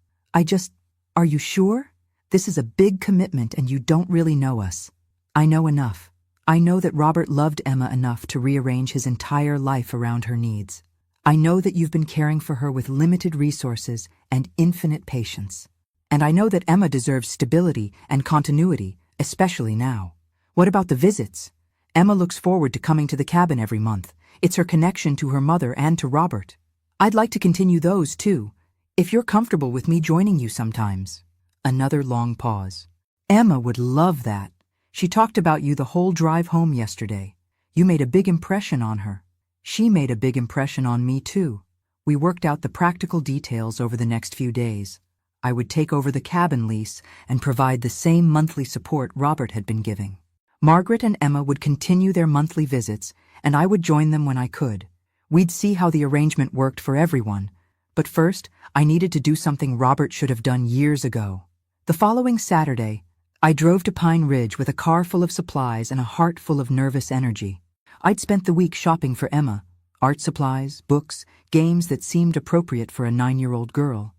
Are you sure? This is a big commitment and you don't really know us." "I know enough. I know that Robert loved Emma enough to rearrange his entire life around her needs. I know that you've been caring for her with limited resources and infinite patience. And I know that Emma deserves stability and continuity, especially now. What about the visits? Emma looks forward to coming to the cabin every month. It's her connection to her mother and to Robert. I'd like to continue those too, if you're comfortable with me joining you sometimes." Another long pause. "Emma would love that. She talked about you the whole drive home yesterday. You made a big impression on her." "She made a big impression on me too." We worked out the practical details over the next few days. I would take over the cabin lease and provide the same monthly support Robert had been giving. Margaret and Emma would continue their monthly visits, and I would join them when I could. We'd see how the arrangement worked for everyone. But first, I needed to do something Robert should have done years ago. The following Saturday, I drove to Pine Ridge with a car full of supplies and a heart full of nervous energy. I'd spent the week shopping for Emma, art supplies, books, games that seemed appropriate for a 9-year-old girl.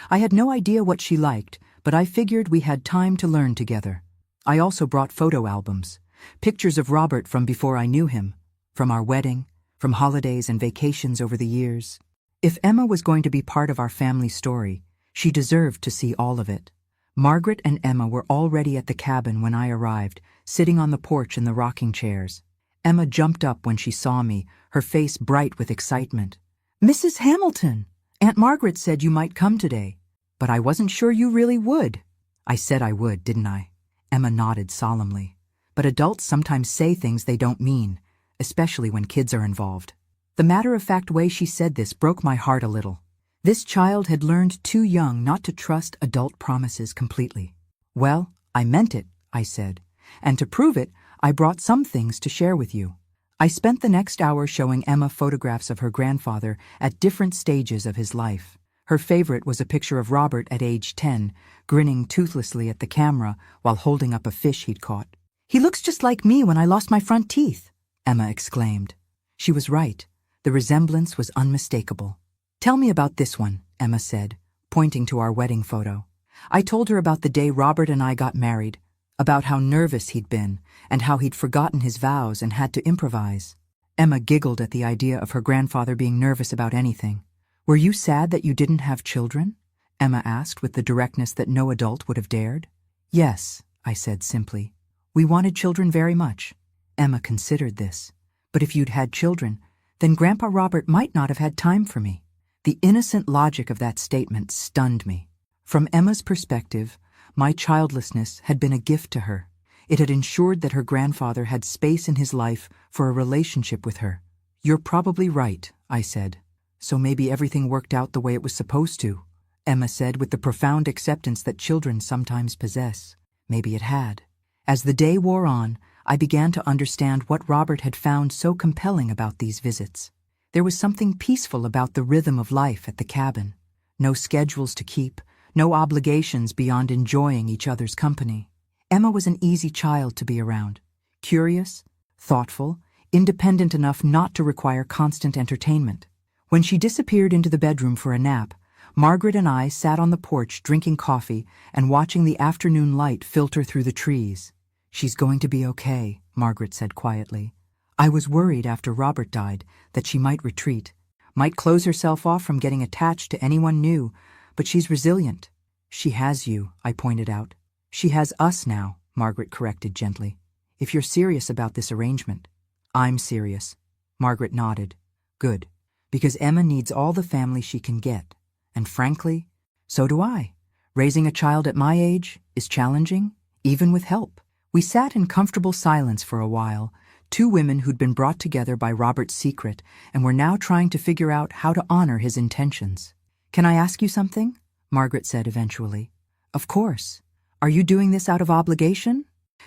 I had no idea what she liked, but I figured we had time to learn together. I also brought photo albums, pictures of Robert from before I knew him, from our wedding, from holidays and vacations over the years. If Emma was going to be part of our family story, she deserved to see all of it. Margaret and Emma were already at the cabin when I arrived, sitting on the porch in the rocking chairs. Emma jumped up when she saw me, her face bright with excitement. "Mrs. Hamilton! Aunt Margaret said you might come today, but I wasn't sure you really would." "I said I would, didn't I?" Emma nodded solemnly. "But adults sometimes say things they don't mean, especially when kids are involved." The matter-of-fact way she said this broke my heart a little. This child had learned too young not to trust adult promises completely. "Well, I meant it," I said, "and to prove it, I brought some things to share with you." I spent the next hour showing Emma photographs of her grandfather at different stages of his life. Her favorite was a picture of Robert at age 10, grinning toothlessly at the camera while holding up a fish he'd caught. "He looks just like me when I lost my front teeth," Emma exclaimed. She was right. The resemblance was unmistakable. "Tell me about this one," Emma said, pointing to our wedding photo. I told her about the day Robert and I got married, about how nervous he'd been and how he'd forgotten his vows and had to improvise. Emma giggled at the idea of her grandfather being nervous about anything. "Were you sad that you didn't have children?" Emma asked with the directness that no adult would have dared. "Yes," I said simply. "We wanted children very much." Emma considered this. "But if you'd had children, then Grandpa Robert might not have had time for me." The innocent logic of that statement stunned me. From Emma's perspective, my childlessness had been a gift to her. It had ensured that her grandfather had space in his life for a relationship with her. "You're probably right," I said. "So maybe everything worked out the way it was supposed to," Emma said with the profound acceptance that children sometimes possess. Maybe it had. As the day wore on, I began to understand what Robert had found so compelling about these visits. There was something peaceful about the rhythm of life at the cabin. No schedules to keep, no obligations beyond enjoying each other's company. Emma was an easy child to be around. Curious, thoughtful, independent enough not to require constant entertainment. When she disappeared into the bedroom for a nap, Margaret and I sat on the porch drinking coffee and watching the afternoon light filter through the trees. "She's going to be okay," Margaret said quietly. "I was worried after Robert died that she might retreat, might close herself off from getting attached to anyone new, but she's resilient." "She has you," I pointed out. "She has us now," Margaret corrected gently. "If you're serious about this arrangement." "I'm serious." Margaret nodded. "Good. Because Emma needs all the family she can get. And frankly, so do I. Raising a child at my age is challenging, even with help." We sat in comfortable silence for a while, two women who'd been brought together by Robert's secret and were now trying to figure out how to honor his intentions. "Can I ask you something?" Margaret said eventually. "Of course. Are you doing this out of obligation?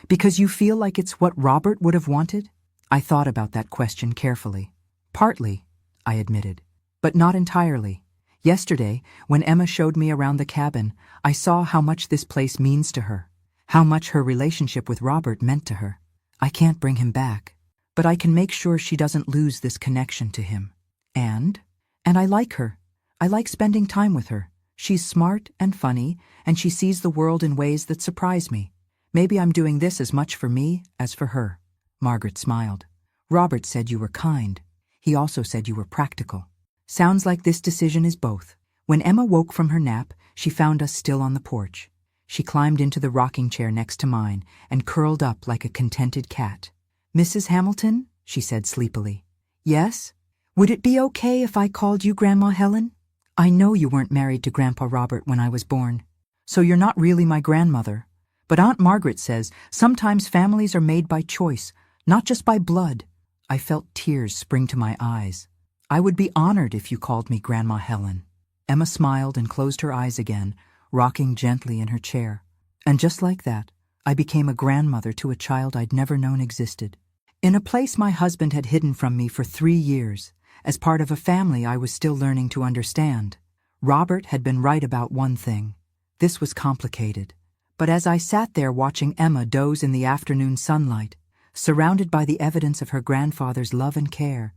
Because you feel like it's what Robert would have wanted?" I thought about that question carefully. "Partly," I admitted, "but not entirely. Yesterday, when Emma showed me around the cabin, I saw how much this place means to her, how much her relationship with Robert meant to her. I can't bring him back, but I can make sure she doesn't lose this connection to him. And I like her. I like spending time with her. She's smart and funny, and she sees the world in ways that surprise me. Maybe I'm doing this as much for me as for her." Margaret smiled. "Robert said you were kind. He also said you were practical. Sounds like this decision is both." When Emma woke from her nap, she found us still on the porch. She climbed into the rocking chair next to mine and curled up like a contented cat. "Mrs. Hamilton?" she said sleepily. "Yes? Would it be okay if I called you Grandma Helen? I know you weren't married to Grandpa Robert when I was born, so you're not really my grandmother. But Aunt Margaret says sometimes families are made by choice, not just by blood." I felt tears spring to my eyes. "I would be honored if you called me Grandma Helen." Emma smiled and closed her eyes again, rocking gently in her chair. And just like that, I became a grandmother to a child I'd never known existed. In a place my husband had hidden from me for 3 years, as part of a family I was still learning to understand. Robert had been right about one thing. This was complicated. But as I sat there watching Emma doze in the afternoon sunlight, surrounded by the evidence of her grandfather's love and care,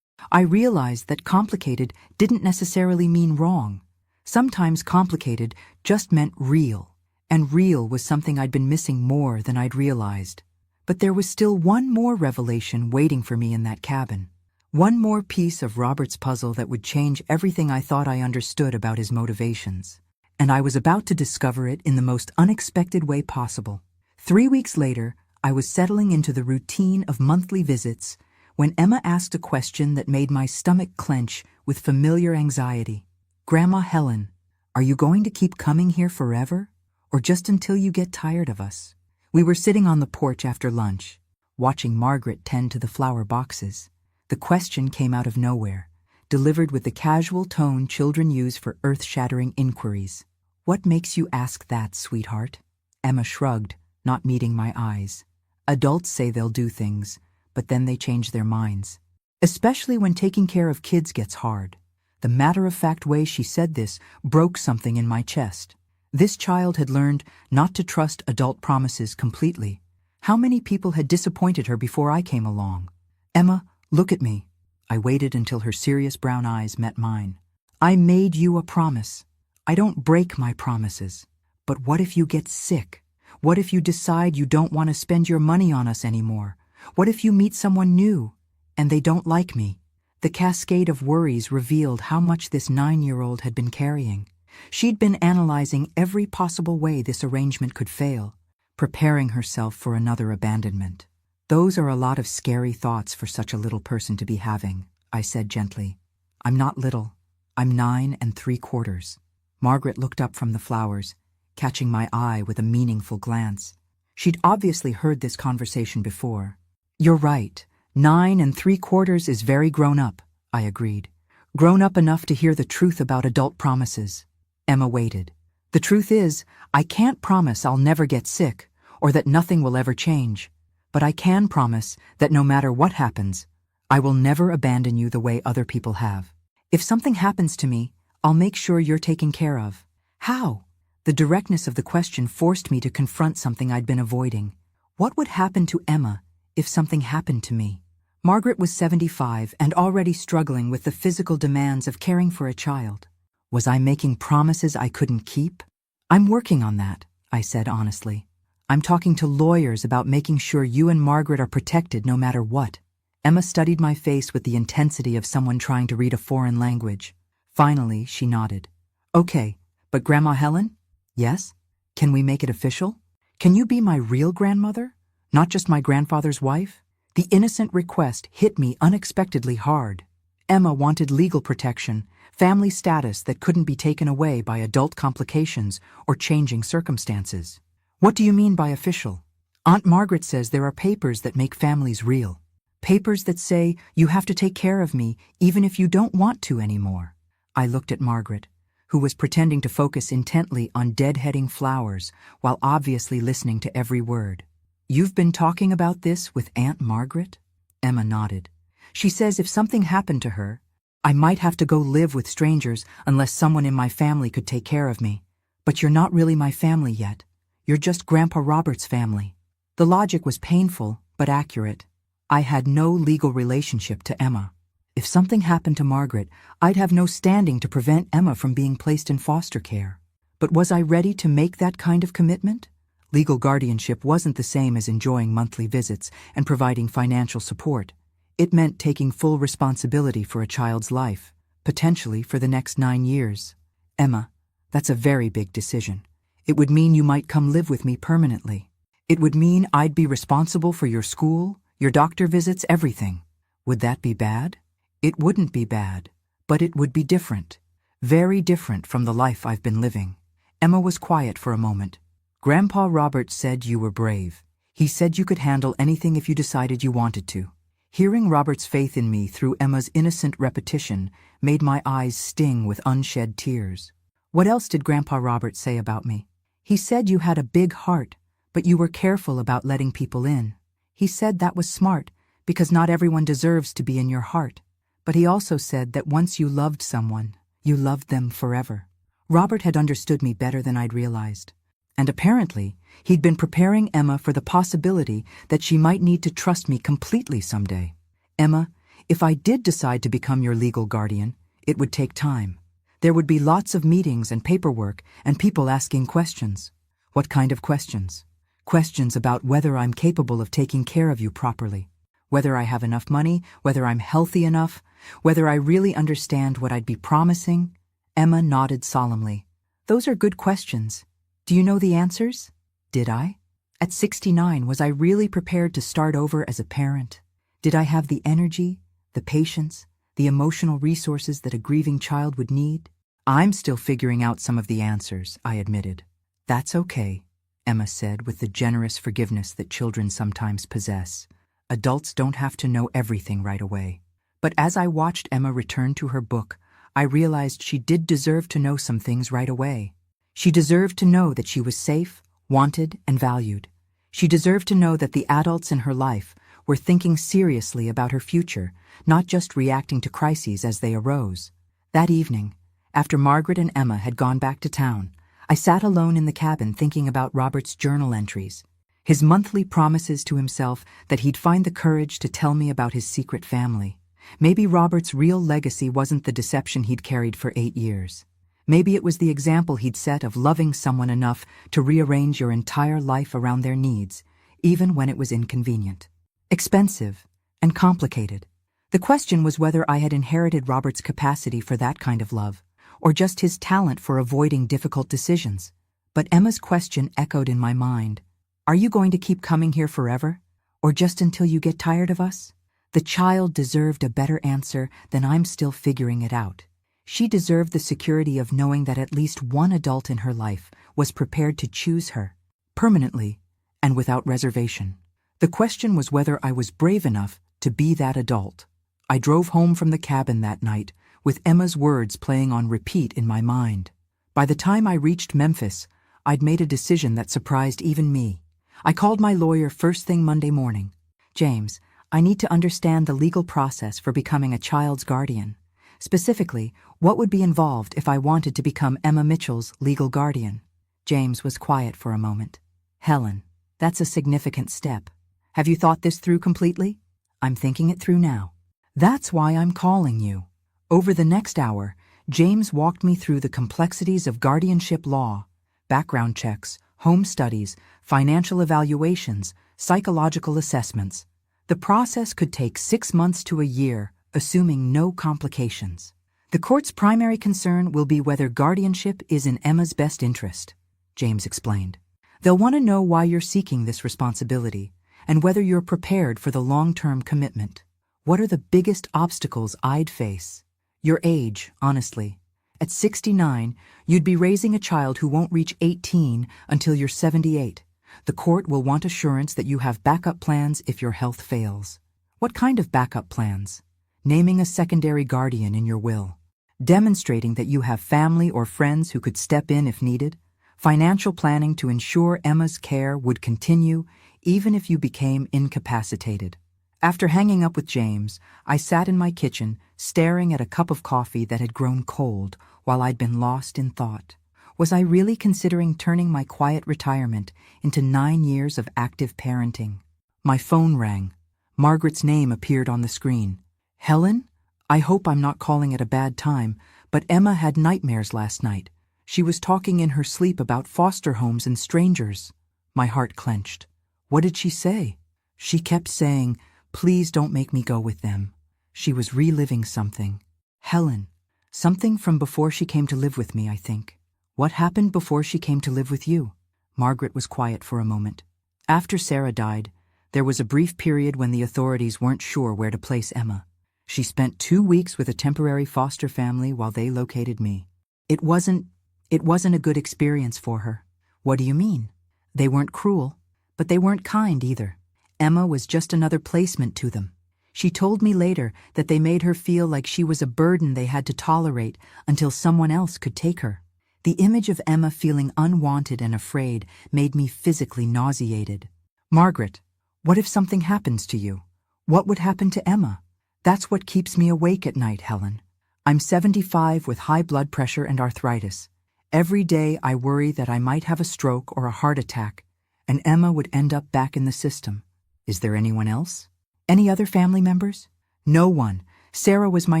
I realized that complicated didn't necessarily mean wrong. Sometimes complicated just meant real, and real was something I'd been missing more than I'd realized. But there was still one more revelation waiting for me in that cabin. One more piece of Robert's puzzle that would change everything I thought I understood about his motivations. And I was about to discover it in the most unexpected way possible. 3 weeks later, I was settling into the routine of monthly visits when Emma asked a question that made my stomach clench with familiar anxiety. "Grandma Helen, are you going to keep coming here forever, or just until you get tired of us?" We were sitting on the porch after lunch, watching Margaret tend to the flower boxes. The question came out of nowhere, delivered with the casual tone children use for earth-shattering inquiries. "What makes you ask that, sweetheart?" Emma shrugged, not meeting my eyes. "Adults say they'll do things, but then they change their minds. Especially when taking care of kids gets hard." The matter-of-fact way she said this broke something in my chest. This child had learned not to trust adult promises completely. How many people had disappointed her before I came along? "Emma, look at me." I waited until her serious brown eyes met mine. "I made you a promise. I don't break my promises. But what if you get sick? What if you decide you don't want to spend your money on us anymore? What if you meet someone new and they don't like me? The cascade of worries revealed how much this 9-year-old had been carrying. She'd been analyzing every possible way this arrangement could fail, preparing herself for another abandonment. Those are a lot of scary thoughts for such a little person to be having, I said gently. I'm not little. I'm 9 3/4. Margaret looked up from the flowers, catching my eye with a meaningful glance. She'd obviously heard this conversation before. You're right. 9 3/4 is very grown up, I agreed. Grown up enough to hear the truth about adult promises. Emma waited. The truth is, I can't promise I'll never get sick or that nothing will ever change. But I can promise that no matter what happens, I will never abandon you the way other people have. If something happens to me, I'll make sure you're taken care of. How? The directness of the question forced me to confront something I'd been avoiding. What would happen to Emma if something happened to me? Margaret was 75 and already struggling with the physical demands of caring for a child. Was I making promises I couldn't keep? I'm working on that, I said honestly. I'm talking to lawyers about making sure you and Margaret are protected no matter what. Emma studied my face with the intensity of someone trying to read a foreign language. Finally, she nodded. Okay, but Grandma Helen? Yes? Can we make it official? Can you be my real grandmother? Not just my grandfather's wife? The innocent request hit me unexpectedly hard. Emma wanted legal protection, family status that couldn't be taken away by adult complications or changing circumstances. What do you mean by official? Aunt Margaret says there are papers that make families real. Papers that say you have to take care of me even if you don't want to anymore. I looked at Margaret, who was pretending to focus intently on deadheading flowers while obviously listening to every word. You've been talking about this with Aunt Margaret? Emma nodded. She says if something happened to her, I might have to go live with strangers unless someone in my family could take care of me. But you're not really my family yet. You're just Grandpa Robert's family. The logic was painful, but accurate. I had no legal relationship to Emma. If something happened to Margaret, I'd have no standing to prevent Emma from being placed in foster care. But was I ready to make that kind of commitment? Legal guardianship wasn't the same as enjoying monthly visits and providing financial support. It meant taking full responsibility for a child's life, potentially for the next 9 years. Emma, that's a very big decision. It would mean you might come live with me permanently. It would mean I'd be responsible for your school, your doctor visits, everything. Would that be bad? It wouldn't be bad, but it would be different. Very different from the life I've been living. Emma was quiet for a moment. Grandpa Robert said you were brave. He said you could handle anything if you decided you wanted to. Hearing Robert's faith in me through Emma's innocent repetition made my eyes sting with unshed tears. What else did Grandpa Robert say about me? He said you had a big heart, but you were careful about letting people in. He said that was smart, because not everyone deserves to be in your heart. But he also said that once you loved someone, you loved them forever. Robert had understood me better than I'd realized. And apparently, he'd been preparing Emma for the possibility that she might need to trust me completely someday. Emma, if I did decide to become your legal guardian, it would take time. There would be lots of meetings and paperwork and people asking questions. What kind of questions? Questions about whether I'm capable of taking care of you properly, whether I have enough money, whether I'm healthy enough, whether I really understand what I'd be promising. Emma nodded solemnly. Those are good questions. Do you know the answers? Did I? At 69, was I really prepared to start over as a parent? Did I have the energy, the patience, the emotional resources that a grieving child would need? I'm still figuring out some of the answers, I admitted. That's okay, Emma said with the generous forgiveness that children sometimes possess. Adults don't have to know everything right away. But as I watched Emma return to her book, I realized she did deserve to know some things right away. She deserved to know that she was safe, wanted, and valued. She deserved to know that the adults in her life were thinking seriously about her future, not just reacting to crises as they arose. That evening, after Margaret and Emma had gone back to town, I sat alone in the cabin thinking about Robert's journal entries, his monthly promises to himself that he'd find the courage to tell me about his secret family. Maybe Robert's real legacy wasn't the deception he'd carried for 8 years. Maybe it was the example he'd set of loving someone enough to rearrange your entire life around their needs, even when it was inconvenient, expensive, and complicated. The question was whether I had inherited Robert's capacity for that kind of love, or just his talent for avoiding difficult decisions. But Emma's question echoed in my mind. Are you going to keep coming here forever? Or just until you get tired of us? The child deserved a better answer than I'm still figuring it out. She deserved the security of knowing that at least one adult in her life was prepared to choose her, permanently and without reservation. The question was whether I was brave enough to be that adult. I drove home from the cabin that night, with Emma's words playing on repeat in my mind. By the time I reached Memphis, I'd made a decision that surprised even me. I called my lawyer first thing Monday morning. James, I need to understand the legal process for becoming a child's guardian. Specifically, what would be involved if I wanted to become Emma Mitchell's legal guardian? James was quiet for a moment. Helen, that's a significant step. Have you thought this through completely? I'm thinking it through now. That's why I'm calling you. Over the next hour, James walked me through the complexities of guardianship law, background checks, home studies, financial evaluations, psychological assessments. The process could take 6 months to a year, assuming no complications. The court's primary concern will be whether guardianship is in Emma's best interest, James explained. They'll want to know why you're seeking this responsibility and whether you're prepared for the long-term commitment. What are the biggest obstacles I'd face? Your age, honestly. At 69, you'd be raising a child who won't reach 18 until you're 78. The court will want assurance that you have backup plans if your health fails. What kind of backup plans? Naming a secondary guardian in your will. Demonstrating that you have family or friends who could step in if needed. Financial planning to ensure Emma's care would continue even if you became incapacitated. After hanging up with James, I sat in my kitchen, staring at a cup of coffee that had grown cold while I'd been lost in thought. Was I really considering turning my quiet retirement into 9 years of active parenting? My phone rang. Margaret's name appeared on the screen. Helen? I hope I'm not calling at a bad time, but Emma had nightmares last night. She was talking in her sleep about foster homes and strangers. My heart clenched. What did she say? She kept saying, "Please don't make me go with them." She was reliving something. Helen. Something from before she came to live with me, I think. What happened before she came to live with you? Margaret was quiet for a moment. After Sarah died, there was a brief period when the authorities weren't sure where to place Emma. She spent 2 weeks with a temporary foster family while they located me. It wasn't a good experience for her. What do you mean? They weren't cruel, but they weren't kind either. Emma was just another placement to them. She told me later that they made her feel like she was a burden they had to tolerate until someone else could take her. The image of Emma feeling unwanted and afraid made me physically nauseated. Margaret, what if something happens to you? What would happen to Emma? That's what keeps me awake at night, Helen. I'm 75 with high blood pressure and arthritis. Every day I worry that I might have a stroke or a heart attack, and Emma would end up back in the system. Is there anyone else? Any other family members? No one. Sarah was my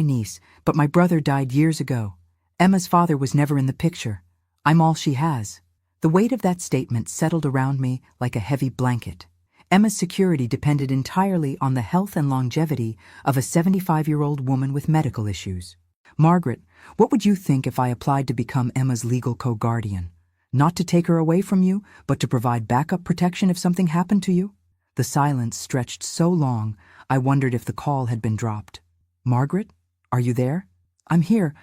niece, but my brother died years ago. Emma's father was never in the picture. I'm all she has. The weight of that statement settled around me like a heavy blanket. Emma's security depended entirely on the health and longevity of a 75-year-old woman with medical issues. Margaret, what would you think if I applied to become Emma's legal co-guardian? Not to take her away from you, but to provide backup protection if something happened to you? The silence stretched so long, I wondered if the call had been dropped. Margaret, are you there? I'm here.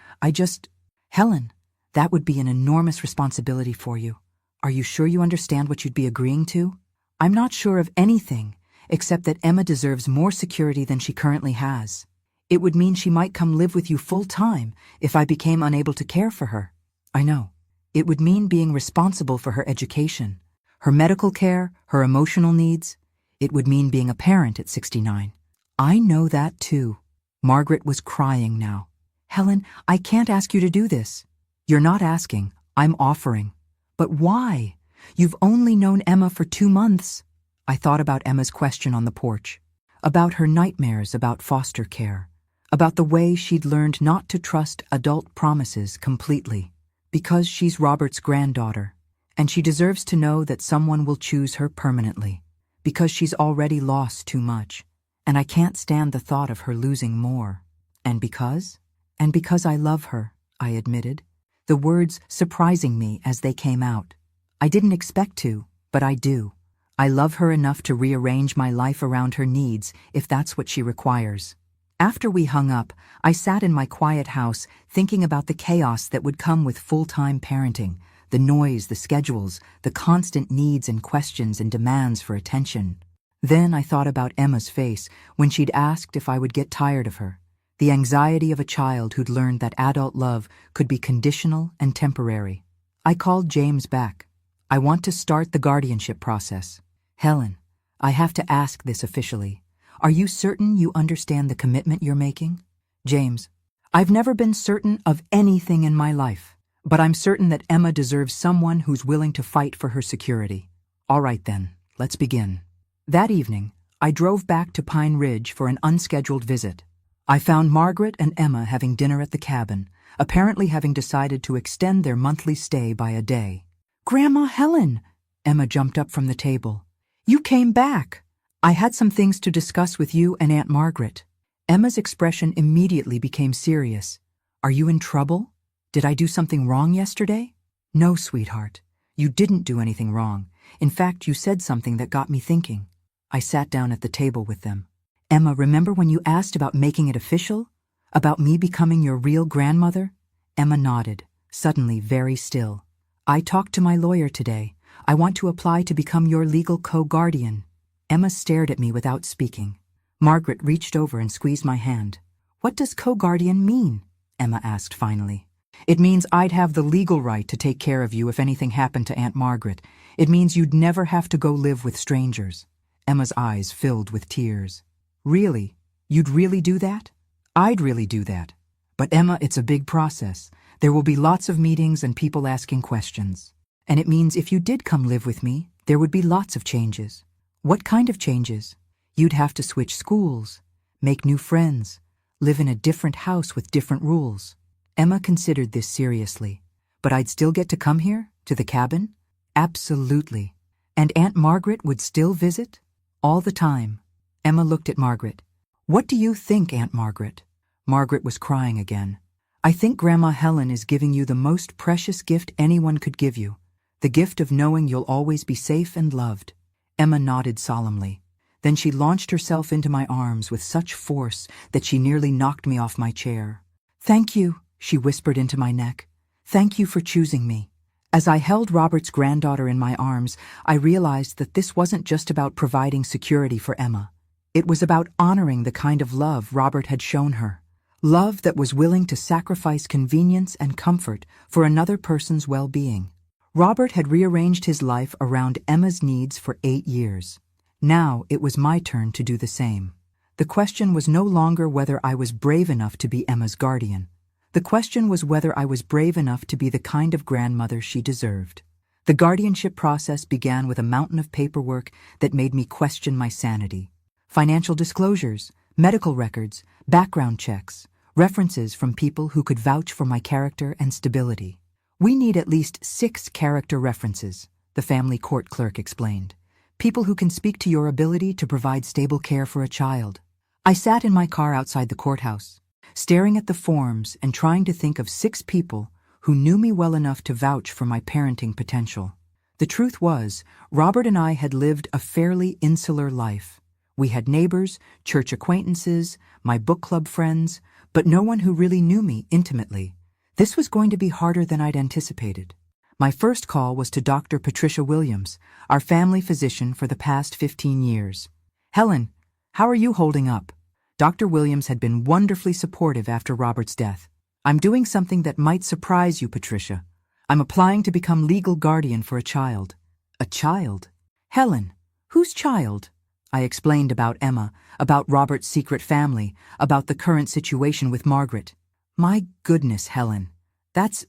Helen, that would be an enormous responsibility for you. Are you sure you understand what you'd be agreeing to? I'm not sure of anything, except that Emma deserves more security than she currently has. It would mean she might come live with you full-time if I became unable to care for her. I know. It would mean being responsible for her education, her medical care, her emotional needs. It would mean being a parent at 69. I know that too. Margaret was crying now. Helen, I can't ask you to do this. You're not asking, I'm offering. But why? You've only known Emma for 2 months. I thought about Emma's question on the porch, about her nightmares about foster care, about the way she'd learned not to trust adult promises completely. Because she's Robert's granddaughter, and she deserves to know that someone will choose her permanently. Because she's already lost too much, and I can't stand the thought of her losing more. And because? And because I love her, I admitted, the words surprising me as they came out. I didn't expect to, but I do. I love her enough to rearrange my life around her needs if that's what she requires. After we hung up, I sat in my quiet house thinking about the chaos that would come with full-time parenting, the noise, the schedules, the constant needs and questions and demands for attention. Then I thought about Emma's face when she'd asked if I would get tired of her, the anxiety of a child who'd learned that adult love could be conditional and temporary. I called James back. I want to start the guardianship process. Helen, I have to ask this officially. Are you certain you understand the commitment you're making? James, I've never been certain of anything in my life, but I'm certain that Emma deserves someone who's willing to fight for her security. All right then, let's begin. That evening, I drove back to Pine Ridge for an unscheduled visit. I found Margaret and Emma having dinner at the cabin, apparently having decided to extend their monthly stay by a day. Grandma Helen! Emma jumped up from the table. You came back! I had some things to discuss with you and Aunt Margaret. Emma's expression immediately became serious. Are you in trouble? Did I do something wrong yesterday? No, sweetheart. You didn't do anything wrong. In fact, you said something that got me thinking. I sat down at the table with them. Emma, remember when you asked about making it official? About me becoming your real grandmother? Emma nodded, suddenly very still. I talked to my lawyer today. I want to apply to become your legal co-guardian. Emma stared at me without speaking. Margaret reached over and squeezed my hand. What does co-guardian mean? Emma asked finally. It means I'd have the legal right to take care of you if anything happened to Aunt Margaret. It means you'd never have to go live with strangers. Emma's eyes filled with tears. Really? You'd really do that? I'd really do that. But Emma, it's a big process. There will be lots of meetings and people asking questions. And it means if you did come live with me, there would be lots of changes. What kind of changes? You'd have to switch schools, make new friends, live in a different house with different rules. Emma considered this seriously. But I'd still get to come here, to the cabin? Absolutely. And Aunt Margaret would still visit? All the time. Emma looked at Margaret. What do you think, Aunt Margaret? Margaret was crying again. I think Grandma Helen is giving you the most precious gift anyone could give you. The gift of knowing you'll always be safe and loved. Emma nodded solemnly. Then she launched herself into my arms with such force that she nearly knocked me off my chair. Thank you, she whispered into my neck. Thank you for choosing me. As I held Robert's granddaughter in my arms, I realized that this wasn't just about providing security for Emma. It was about honoring the kind of love Robert had shown her. Love that was willing to sacrifice convenience and comfort for another person's well-being. Robert had rearranged his life around Emma's needs for 8 years. Now it was my turn to do the same. The question was no longer whether I was brave enough to be Emma's guardian. The question was whether I was brave enough to be the kind of grandmother she deserved. The guardianship process began with a mountain of paperwork that made me question my sanity. Financial disclosures, medical records, background checks, references from people who could vouch for my character and stability. We need at least 6 character references, the family court clerk explained. People who can speak to your ability to provide stable care for a child. I sat in my car outside the courthouse, staring at the forms and trying to think of 6 people who knew me well enough to vouch for my parenting potential. The truth was, Robert and I had lived a fairly insular life. We had neighbors, church acquaintances, my book club friends, but no one who really knew me intimately. This was going to be harder than I'd anticipated. My first call was to Dr. Patricia Williams, our family physician for the past 15 years. Helen, how are you holding up? Dr. Williams had been wonderfully supportive after Robert's death. I'm doing something that might surprise you, Patricia. I'm applying to become legal guardian for a child. A child? Helen, whose child? I explained about Emma, about Robert's secret family, about the current situation with Margaret. My goodness, Helen. That's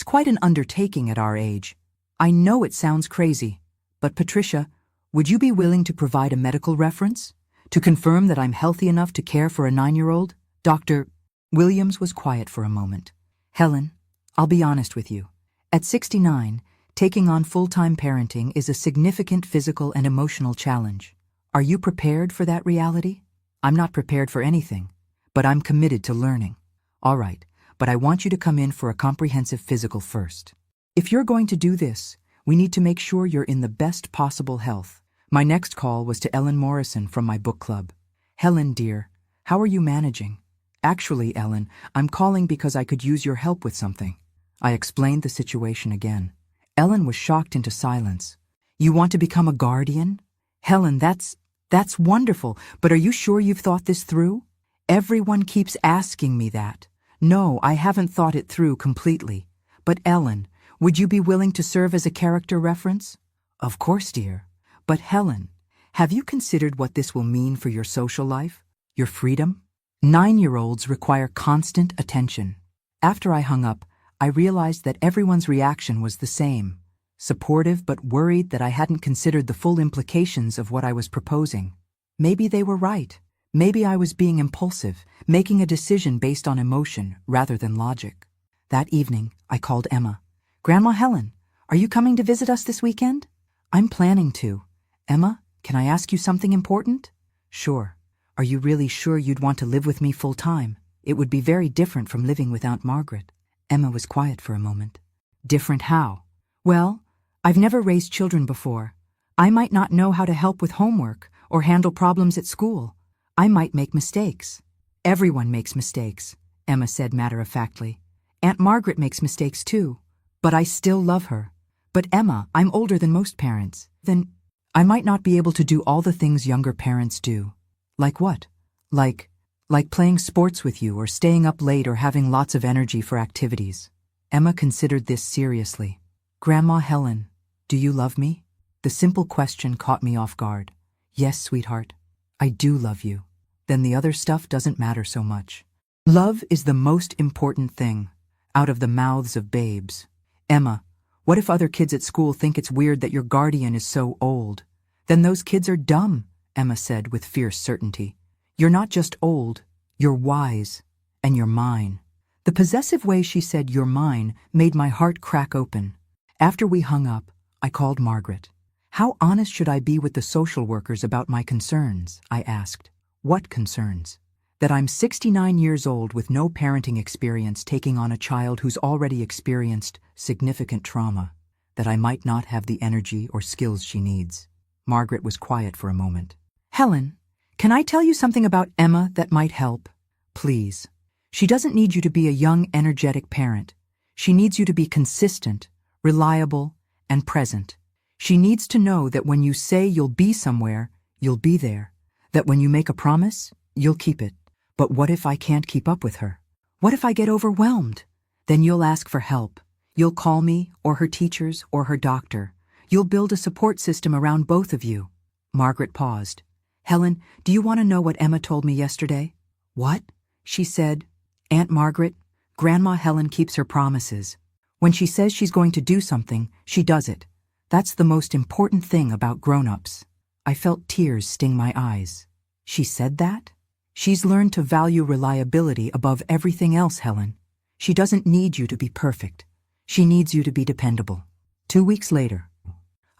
quite an undertaking at our age. I know it sounds crazy, but Patricia, would you be willing to provide a medical reference? To confirm that I'm healthy enough to care for a 9-year-old? Dr. Williams was quiet for a moment. Helen, I'll be honest with you. At 69, taking on full-time parenting is a significant physical and emotional challenge. Are you prepared for that reality? I'm not prepared for anything, but I'm committed to learning. All right, but I want you to come in for a comprehensive physical first. If you're going to do this, we need to make sure you're in the best possible health. My next call was to Ellen Morrison from my book club. Helen, dear, how are you managing? Actually, Ellen, I'm calling because I could use your help with something. I explained the situation again. Ellen was shocked into silence. You want to become a guardian? Helen, that's wonderful, but are you sure you've thought this through? Everyone keeps asking me that. No, I haven't thought it through completely. But Ellen, would you be willing to serve as a character reference? Of course, dear. But Helen, have you considered what this will mean for your social life? Your freedom? 9-year-olds require constant attention. After I hung up, I realized that everyone's reaction was the same. Supportive but worried that I hadn't considered the full implications of what I was proposing. Maybe they were right. Maybe I was being impulsive, making a decision based on emotion rather than logic. That evening, I called Emma. Grandma Helen, are you coming to visit us this weekend? I'm planning to. Emma, can I ask you something important? Sure. Are you really sure you'd want to live with me full-time? It would be very different from living with Aunt Margaret. Emma was quiet for a moment. Different how? Well, I've never raised children before. I might not know how to help with homework or handle problems at school. I might make mistakes. Everyone makes mistakes, Emma said matter-of-factly. Aunt Margaret makes mistakes too, but I still love her. But Emma, I'm older than most parents. Then I might not be able to do all the things younger parents do. Like what? Like playing sports with you or staying up late or having lots of energy for activities. Emma considered this seriously. Grandma Helen, do you love me? The simple question caught me off guard. Yes, sweetheart. I do love you. Then the other stuff doesn't matter so much. Love is the most important thing. Out of the mouths of babes. Emma, what if other kids at school think it's weird that your guardian is so old? Then those kids are dumb, Emma said with fierce certainty. You're not just old, you're wise, and you're mine. The possessive way she said you're mine made my heart crack open. After we hung up, I called Margaret. How honest should I be with the social workers about my concerns? I asked. What concerns? That I'm 69 years old with no parenting experience taking on a child who's already experienced significant trauma, that I might not have the energy or skills she needs. Margaret was quiet for a moment. Helen, can I tell you something about Emma that might help? Please. She doesn't need you to be a young, energetic parent. She needs you to be consistent, reliable, and present. She needs to know that when you say you'll be somewhere, you'll be there. That when you make a promise, you'll keep it. But what if I can't keep up with her? What if I get overwhelmed? Then you'll ask for help. You'll call me, or her teachers, or her doctor. You'll build a support system around both of you. Margaret paused. Helen, do you want to know what Emma told me yesterday? What? She said. Aunt Margaret, Grandma Helen keeps her promises. When she says she's going to do something, she does it. That's the most important thing about grown-ups. I felt tears sting my eyes. She said that? She's learned to value reliability above everything else, Helen. She doesn't need you to be perfect. She needs you to be dependable. 2 weeks later,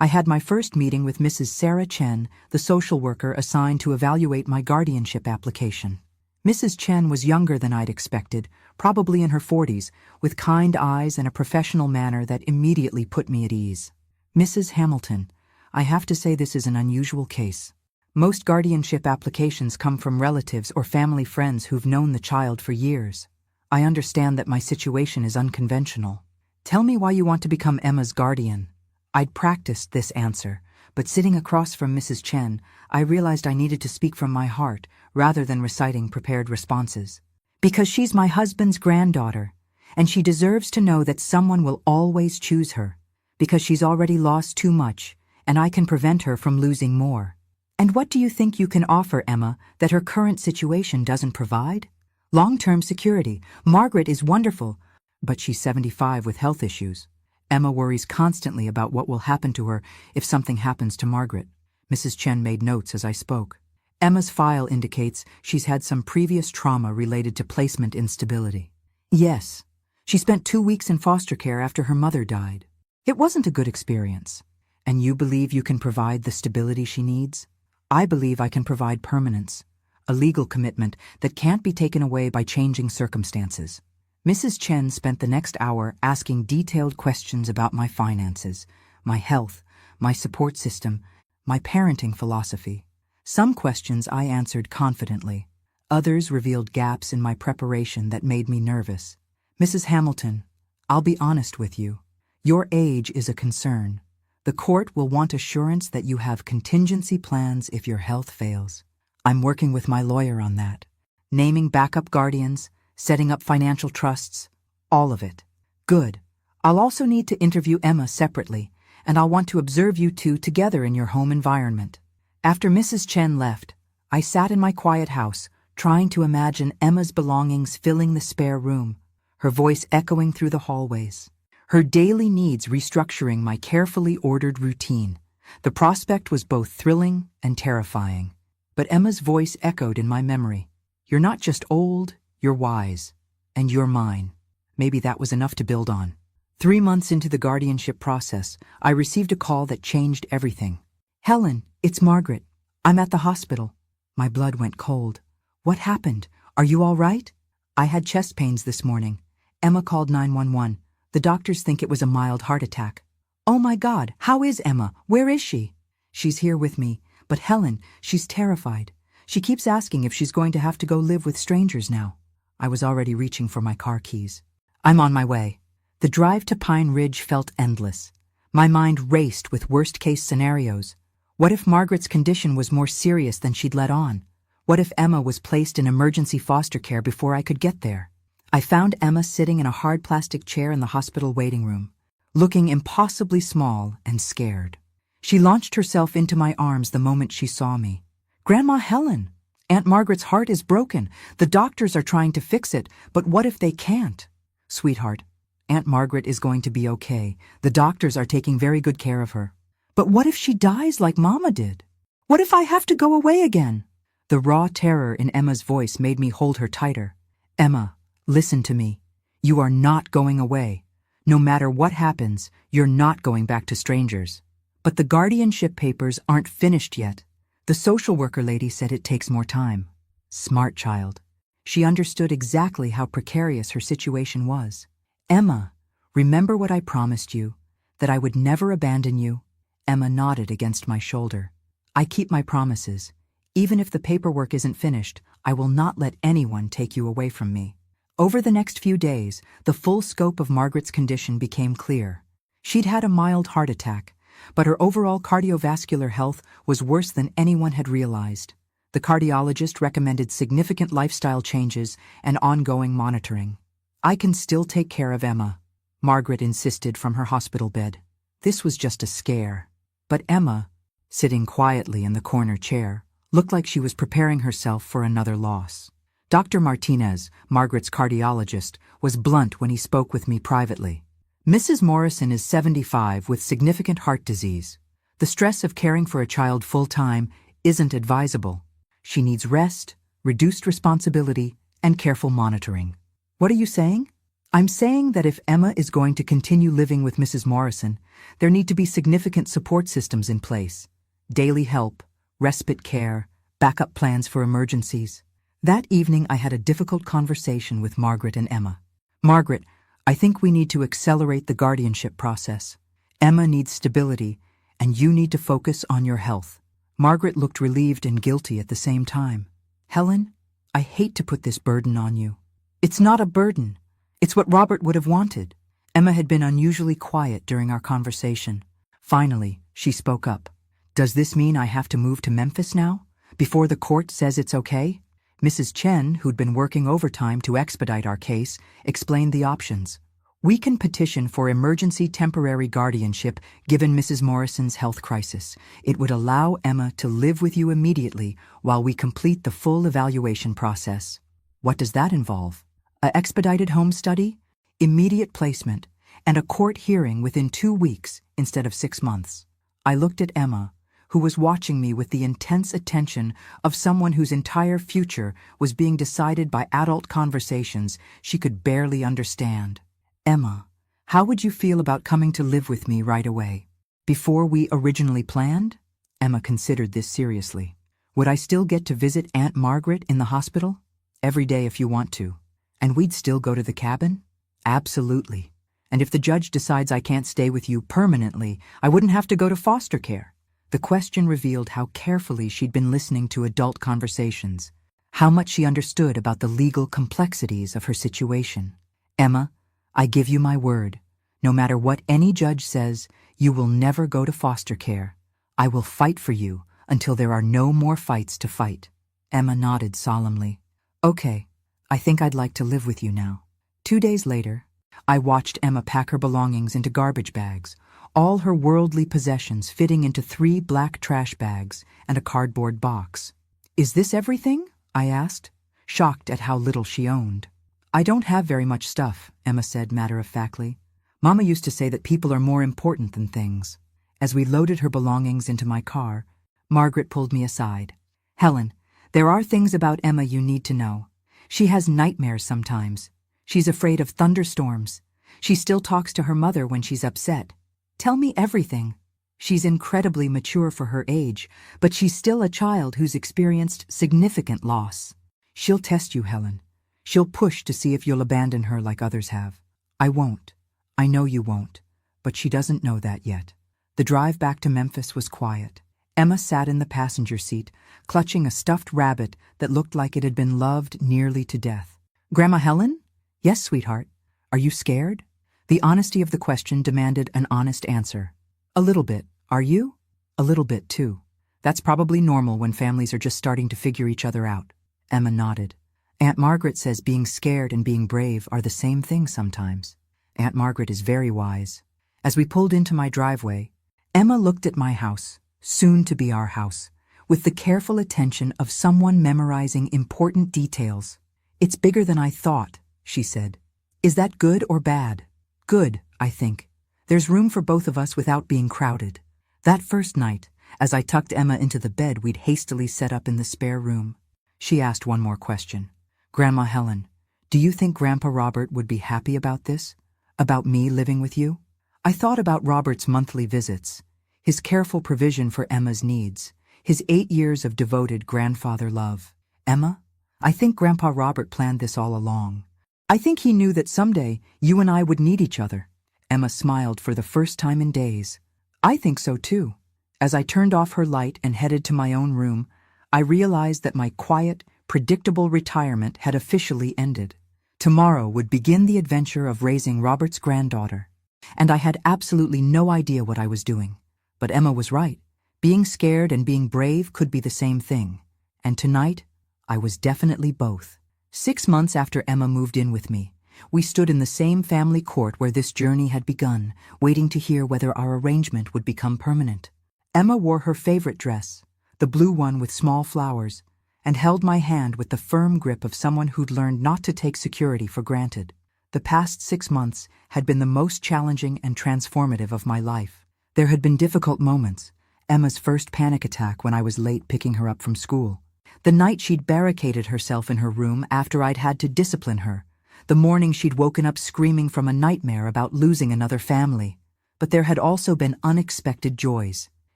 I had my first meeting with Mrs. Sarah Chen, the social worker assigned to evaluate my guardianship application. Mrs. Chen was younger than I'd expected, probably in her 40s, with kind eyes and a professional manner that immediately put me at ease. Mrs. Hamilton, I have to say this is an unusual case. Most guardianship applications come from relatives or family friends who've known the child for years. I understand that my situation is unconventional. Tell me why you want to become Emma's guardian. I'd practiced this answer, but sitting across from Mrs. Chen, I realized I needed to speak from my heart rather than reciting prepared responses. Because she's my husband's granddaughter, and she deserves to know that someone will always choose her, because she's already lost too much, and I can prevent her from losing more. And what do you think you can offer Emma that her current situation doesn't provide? Long-term security. Margaret is wonderful, but she's 75 with health issues. Emma worries constantly about what will happen to her if something happens to Margaret. Mrs. Chen made notes as I spoke. Emma's file indicates she's had some previous trauma related to placement instability. Yes, She spent 2 weeks in foster care after her mother died. It wasn't a good experience. And you believe you can provide the stability she needs? I believe I can provide permanence, a legal commitment that can't be taken away by changing circumstances. Mrs. Chen spent the next hour asking detailed questions about my finances, my health, my support system, my parenting philosophy. Some questions I answered confidently. Others revealed gaps in my preparation that made me nervous. Mrs. Hamilton, I'll be honest with you. Your age is a concern. The court will want assurance that you have contingency plans if your health fails. I'm working with my lawyer on that. Naming backup guardians, setting up financial trusts, all of it. Good. I'll also need to interview Emma separately, and I'll want to observe you two together in your home environment. After Mrs. Chen left, I sat in my quiet house, trying to imagine Emma's belongings filling the spare room, her voice echoing through the hallways, her daily needs restructuring my carefully ordered routine. The prospect was both thrilling and terrifying. But Emma's voice echoed in my memory. You're not just old, you're wise. And you're mine. Maybe that was enough to build on. 3 months into the guardianship process, I received a call that changed everything. Helen, it's Margaret. I'm at the hospital. My blood went cold. What happened? Are you all right? I had chest pains this morning. Emma called 911. The doctors think it was a mild heart attack. Oh my God, how is Emma? Where is she? She's here with me. But Helen, she's terrified. She keeps asking if she's going to have to go live with strangers now. I was already reaching for my car keys. I'm on my way. The drive to Pine Ridge felt endless. My mind raced with worst-case scenarios. What if Margaret's condition was more serious than she'd let on? What if Emma was placed in emergency foster care before I could get there? I found Emma sitting in a hard plastic chair in the hospital waiting room, looking impossibly small and scared. She launched herself into my arms the moment she saw me. Grandma Helen, Aunt Margaret's heart is broken. The doctors are trying to fix it, but what if they can't? Sweetheart, Aunt Margaret is going to be okay. The doctors are taking very good care of her. But what if she dies like Mama did? What if I have to go away again? The raw terror in Emma's voice made me hold her tighter. Emma, listen to me. You are not going away. No matter what happens, you're not going back to strangers. But the guardianship papers aren't finished yet. The social worker lady said it takes more time. Smart child. She understood exactly how precarious her situation was. Emma, remember what I promised you, that I would never abandon you? Emma nodded against my shoulder. I keep my promises. Even if the paperwork isn't finished, I will not let anyone take you away from me. Over the next few days, the full scope of Margaret's condition became clear. She'd had a mild heart attack, but her overall cardiovascular health was worse than anyone had realized. The cardiologist recommended significant lifestyle changes and ongoing monitoring. I can still take care of Emma, Margaret insisted from her hospital bed. This was just a scare. But Emma, sitting quietly in the corner chair, looked like she was preparing herself for another loss. Dr. Martinez, Margaret's cardiologist, was blunt when he spoke with me privately. Mrs. Morrison is 75 with significant heart disease. The stress of caring for a child full-time isn't advisable. She needs rest, reduced responsibility, and careful monitoring. What are you saying? I'm saying that if Emma is going to continue living with Mrs. Morrison, there need to be significant support systems in place. Daily help, respite care, backup plans for emergencies. That evening I had a difficult conversation with Margaret and Emma. Margaret, I think we need to accelerate the guardianship process. Emma needs stability, and you need to focus on your health. Margaret looked relieved and guilty at the same time. Helen, I hate to put this burden on you. It's not a burden. It's what Robert would have wanted. Emma had been unusually quiet during our conversation. Finally, she spoke up. Does this mean I have to move to Memphis now? Before the court says it's okay? Mrs. Chen, who'd been working overtime to expedite our case, explained the options. We can petition for emergency temporary guardianship given Mrs. Morrison's health crisis. It would allow Emma to live with you immediately while we complete the full evaluation process. What does that involve? An expedited home study, immediate placement, and a court hearing within 2 weeks instead of 6 months. I looked at Emma, who was watching me with the intense attention of someone whose entire future was being decided by adult conversations she could barely understand. Emma, how would you feel about coming to live with me right away? Before we originally planned? Emma considered this seriously. Would I still get to visit Aunt Margaret in the hospital? Every day if you want to. And we'd still go to the cabin? Absolutely. And if the judge decides I can't stay with you permanently, I wouldn't have to go to foster care. The question revealed how carefully she'd been listening to adult conversations, how much she understood about the legal complexities of her situation. Emma, I give you my word. No matter what any judge says, you will never go to foster care. I will fight for you until there are no more fights to fight. Emma nodded solemnly. Okay, I think I'd like to live with you now. 2 days later, I watched Emma pack her belongings into garbage bags, all her worldly possessions fitting into 3 black trash bags and a cardboard box. Is this everything? I asked, shocked at how little she owned. I don't have very much stuff, Emma said matter-of-factly. Mama used to say that people are more important than things. As we loaded her belongings into my car, Margaret pulled me aside. Helen, there are things about Emma you need to know. She has nightmares sometimes. She's afraid of thunderstorms. She still talks to her mother when she's upset. Tell me everything. She's incredibly mature for her age, but she's still a child who's experienced significant loss. She'll test you, Helen. She'll push to see if you'll abandon her like others have. I won't. I know you won't. But she doesn't know that yet. The drive back to Memphis was quiet. Emma sat in the passenger seat, clutching a stuffed rabbit that looked like it had been loved nearly to death. Grandma Helen? Yes, sweetheart. Are you scared? The honesty of the question demanded an honest answer. A little bit. Are you? A little bit, too. That's probably normal when families are just starting to figure each other out. Emma nodded. Aunt Margaret says being scared and being brave are the same thing sometimes. Aunt Margaret is very wise. As we pulled into my driveway, Emma looked at my house, soon to be our house, with the careful attention of someone memorizing important details. It's bigger than I thought, she said. Is that good or bad? Good, I think. There's room for both of us without being crowded. That first night, as I tucked Emma into the bed we'd hastily set up in the spare room, she asked one more question. Grandma Helen, do you think Grandpa Robert would be happy about this? About me living with you? I thought about Robert's monthly visits, his careful provision for Emma's needs, his 8 years of devoted grandfather love. Emma, I think Grandpa Robert planned this all along. I think he knew that someday you and I would need each other. Emma smiled for the first time in days. I think so too. As I turned off her light and headed to my own room, I realized that my quiet, predictable retirement had officially ended. Tomorrow would begin the adventure of raising Robert's granddaughter. And I had absolutely no idea what I was doing. But Emma was right. Being scared and being brave could be the same thing. And tonight, I was definitely both. 6 months after Emma moved in with me, we stood in the same family court where this journey had begun, waiting to hear whether our arrangement would become permanent. Emma wore her favorite dress, the blue one with small flowers, and held my hand with the firm grip of someone who'd learned not to take security for granted. The past 6 months had been the most challenging and transformative of my life. There had been difficult moments. Emma's first panic attack when I was late picking her up from school. The night she'd barricaded herself in her room after I'd had to discipline her. The morning she'd woken up screaming from a nightmare about losing another family. But there had also been unexpected joys.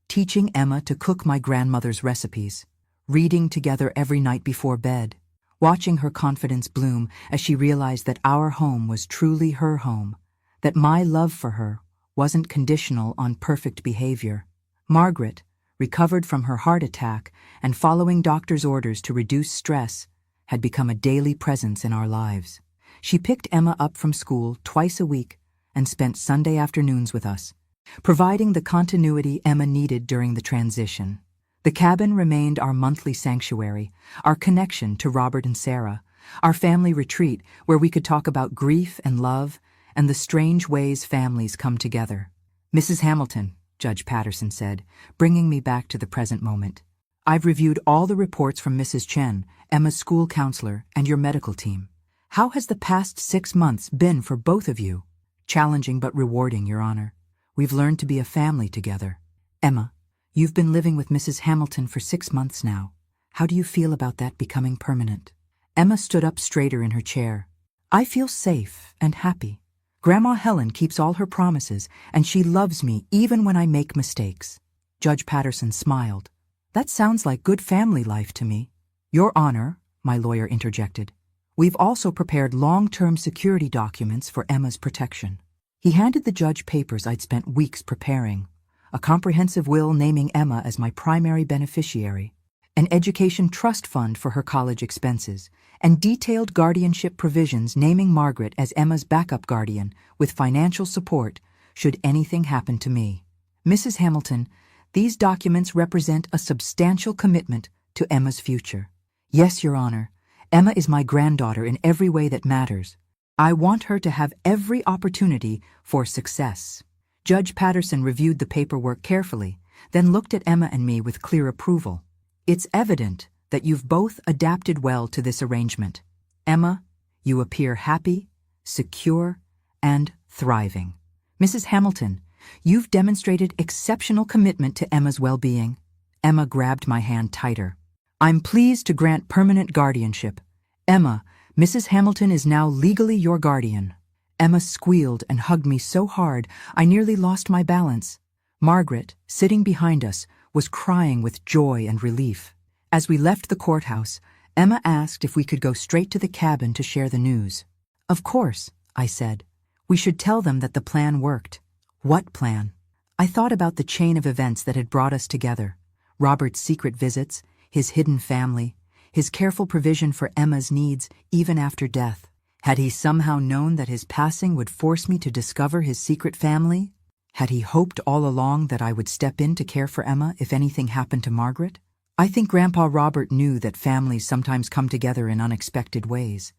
Teaching Emma to cook my grandmother's recipes. Reading together every night before bed. Watching her confidence bloom as she realized that our home was truly her home. That my love for her wasn't conditional on perfect behavior. Margaret, recovered from her heart attack and following doctor's orders to reduce stress, had become a daily presence in our lives. She picked Emma up from school twice a week and spent Sunday afternoons with us, providing the continuity Emma needed during the transition. The cabin remained our monthly sanctuary, our connection to Robert and Sarah, our family retreat where we could talk about grief and love and the strange ways families come together. Mrs. Hamilton, Judge Patterson said, bringing me back to the present moment. I've reviewed all the reports from Mrs. Chen, Emma's school counselor, and your medical team. How has the past 6 months been for both of you? Challenging but rewarding, Your Honor. We've learned to be a family together. Emma, you've been living with Mrs. Hamilton for 6 months now. How do you feel about that becoming permanent? Emma stood up straighter in her chair. I feel safe and happy. Grandma Helen keeps all her promises, and she loves me even when I make mistakes. Judge Patterson smiled. That sounds like good family life to me. Your Honor, my lawyer interjected, we've also prepared long-term security documents for Emma's protection. He handed the judge papers I'd spent weeks preparing. A comprehensive will naming Emma as my primary beneficiary, an education trust fund for her college expenses, and detailed guardianship provisions naming Margaret as Emma's backup guardian with financial support should anything happen to me. Mrs. Hamilton, these documents represent a substantial commitment to Emma's future. Yes, Your Honor, Emma is my granddaughter in every way that matters. I want her to have every opportunity for success. Judge Patterson reviewed the paperwork carefully, then looked at Emma and me with clear approval. It's evident that you've both adapted well to this arrangement. Emma, you appear happy, secure, and thriving. Mrs. Hamilton, you've demonstrated exceptional commitment to Emma's well-being. Emma grabbed my hand tighter. I'm pleased to grant permanent guardianship. Emma, Mrs. Hamilton is now legally your guardian. Emma squealed and hugged me so hard I nearly lost my balance. Margaret, sitting behind us, was crying with joy and relief. As we left the courthouse, Emma asked if we could go straight to the cabin to share the news. Of course, I said. We should tell them that the plan worked. What plan? I thought about the chain of events that had brought us together. Robert's secret visits, his hidden family, his careful provision for Emma's needs even after death. Had he somehow known that his passing would force me to discover his secret family? Had he hoped all along that I would step in to care for Emma if anything happened to Margaret? I think Grandpa Robert knew that families sometimes come together in unexpected ways.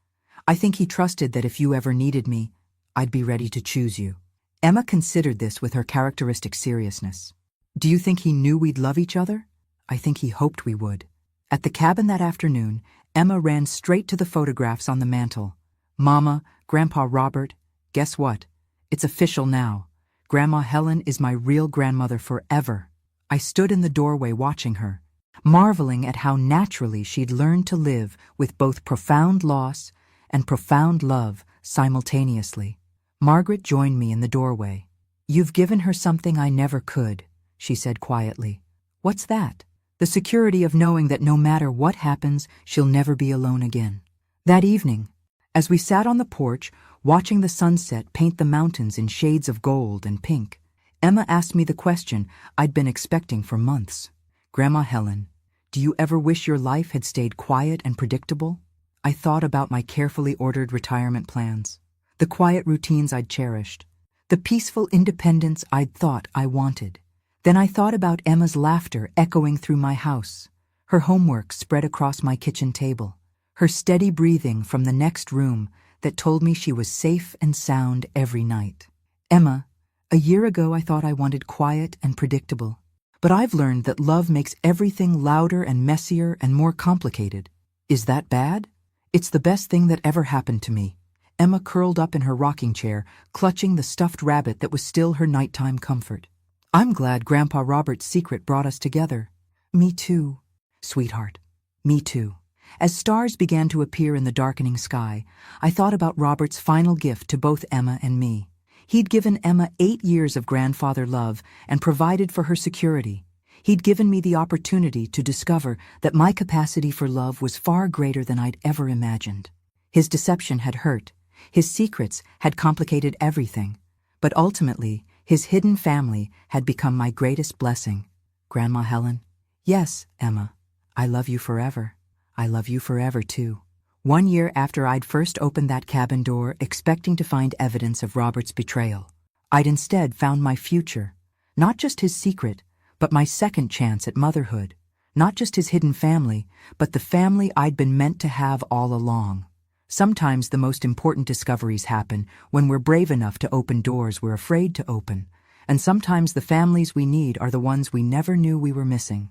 I think he trusted that if you ever needed me, I'd be ready to choose you. Emma considered this with her characteristic seriousness. Do you think he knew we'd love each other? I think he hoped we would. At the cabin that afternoon, Emma ran straight to the photographs on the mantel. Mama, Grandpa Robert, guess what? It's official now. Grandma Helen is my real grandmother forever. I stood in the doorway watching her, marveling at how naturally she'd learned to live with both profound loss and profound love simultaneously. Margaret joined me in the doorway. You've given her something I never could, she said quietly. What's that? The security of knowing that no matter what happens, she'll never be alone again. That evening, as we sat on the porch, watching the sunset paint the mountains in shades of gold and pink, Emma asked me the question I'd been expecting for months. Grandma Helen, do you ever wish your life had stayed quiet and predictable? I thought about my carefully ordered retirement plans, the quiet routines I'd cherished, the peaceful independence I'd thought I wanted. Then I thought about Emma's laughter echoing through my house, her homework spread across my kitchen table, her steady breathing from the next room that told me she was safe and sound every night. Emma, a year ago I thought I wanted quiet and predictable, but I've learned that love makes everything louder and messier and more complicated. Is that bad? It's the best thing that ever happened to me. Emma curled up in her rocking chair, clutching the stuffed rabbit that was still her nighttime comfort. I'm glad Grandpa Robert's secret brought us together. Me too, sweetheart. Me too. As stars began to appear in the darkening sky, I thought about Robert's final gift to both Emma and me. He'd given Emma 8 years of grandfather love and provided for her security. He'd given me the opportunity to discover that my capacity for love was far greater than I'd ever imagined. His deception had hurt. His secrets had complicated everything. But ultimately, his hidden family had become my greatest blessing. Grandma Helen, yes, Emma, I love you forever. I love you forever, too. 1 year after I'd first opened that cabin door expecting to find evidence of Robert's betrayal, I'd instead found my future, not just his secret, but my second chance at motherhood, not just his hidden family, but the family I'd been meant to have all along. Sometimes the most important discoveries happen when we're brave enough to open doors we're afraid to open, and sometimes the families we need are the ones we never knew we were missing.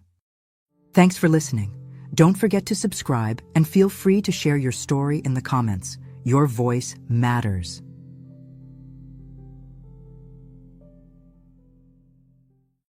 Thanks for listening. Don't forget to subscribe and feel free to share your story in the comments. Your voice matters.